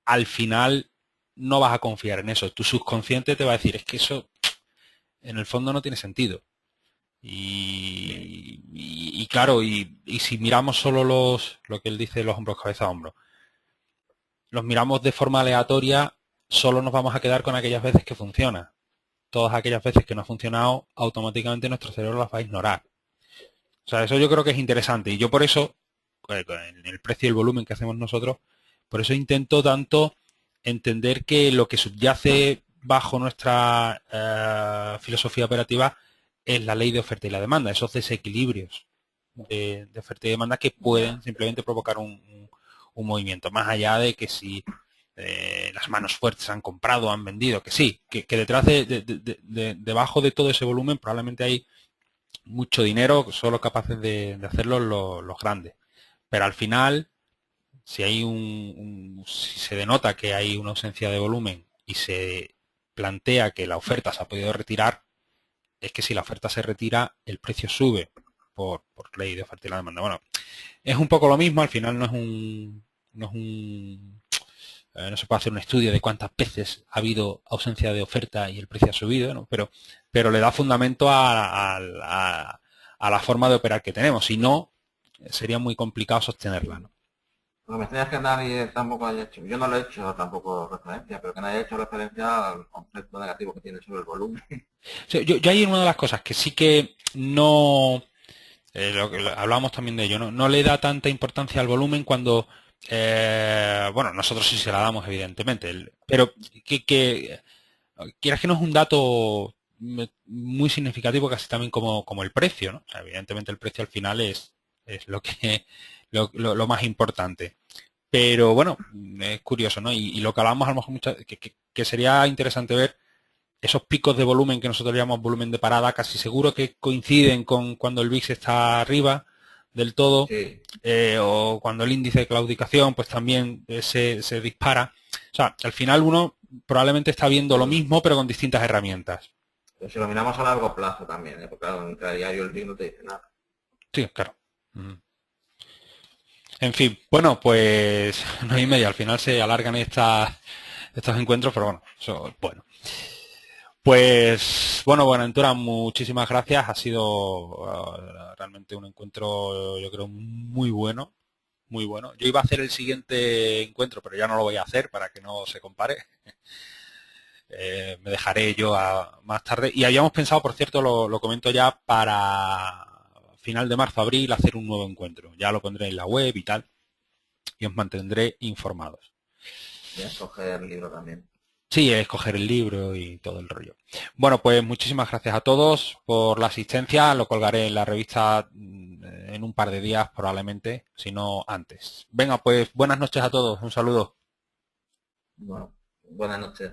al final no vas a confiar en eso. Tu subconsciente te va a decir, es que eso en el fondo no tiene sentido. Y claro, y si miramos solo lo que él dice, los hombros, cabeza, hombros, los miramos de forma aleatoria, solo nos vamos a quedar con aquellas veces que funciona. Todas aquellas veces que no ha funcionado, automáticamente nuestro cerebro las va a ignorar. O sea, eso yo creo que es interesante. Y yo por eso, con el precio y el volumen que hacemos nosotros, por eso intento tanto entender que lo que subyace bajo nuestra filosofía operativa es la ley de oferta y la demanda, esos desequilibrios de oferta y demanda que pueden simplemente provocar un un movimiento, más allá de que si las manos fuertes han comprado, han vendido, que sí, que detrás debajo de todo ese volumen probablemente hay mucho dinero, solo capaces de hacerlo los grandes. Pero al final, si hay si se denota que hay una ausencia de volumen y se plantea que la oferta se ha podido retirar, es que si la oferta se retira, el precio sube por ley de oferta y la demanda. Bueno, es un poco lo mismo, al final no se puede hacer un estudio de cuántas veces ha habido ausencia de oferta y el precio ha subido, ¿no? Pero le da fundamento a la forma de operar que tenemos. Si no, sería muy complicado sostenerla, ¿no?
Lo que me extraña es que nadie tampoco haya hecho, yo no lo he hecho tampoco referencia, pero que nadie haya hecho referencia al concepto negativo que tiene sobre el volumen.
Sí, yo hay una de las cosas que sí que no, hablamos también de ello, no le da tanta importancia al volumen cuando, bueno, nosotros sí se la damos, evidentemente, pero que quieras que no es un dato muy significativo, casi también como el precio, ¿no? O sea, evidentemente el precio al final es lo que lo más importante. Pero bueno, es curioso, ¿no? Y lo que hablamos a lo mejor que sería interesante ver esos picos de volumen que nosotros llamamos volumen de parada, casi seguro que coinciden con cuando el VIX está arriba del todo,
Sí,
o cuando el índice de claudicación pues también se dispara. O sea, al final uno probablemente está viendo lo
pero,
mismo pero con distintas herramientas.
pero si lo miramos a largo plazo también, porque claro, a diario el BIM no te dice nada.
Sí, claro. Ujú. En fin, bueno, pues 9:30, al final se alargan estos encuentros, pero bueno, eso, bueno. Pues bueno, Buenaventura, muchísimas gracias. Ha sido realmente un encuentro, yo creo, muy bueno, muy bueno. Yo iba a hacer el siguiente encuentro, pero ya no lo voy a hacer para que no se compare. Me dejaré yo más tarde. Y habíamos pensado, por cierto, lo comento ya, para final de marzo, abril, hacer un nuevo encuentro. Ya lo pondré en la web y tal, y os mantendré informados.
Ya escoger el libro también.
Sí, escoger el libro y todo el rollo. Bueno, pues muchísimas gracias a todos por la asistencia. Lo colgaré en la revista en un par de días probablemente, si no antes. Venga, pues buenas noches a todos. Un saludo.
Bueno, buenas noches.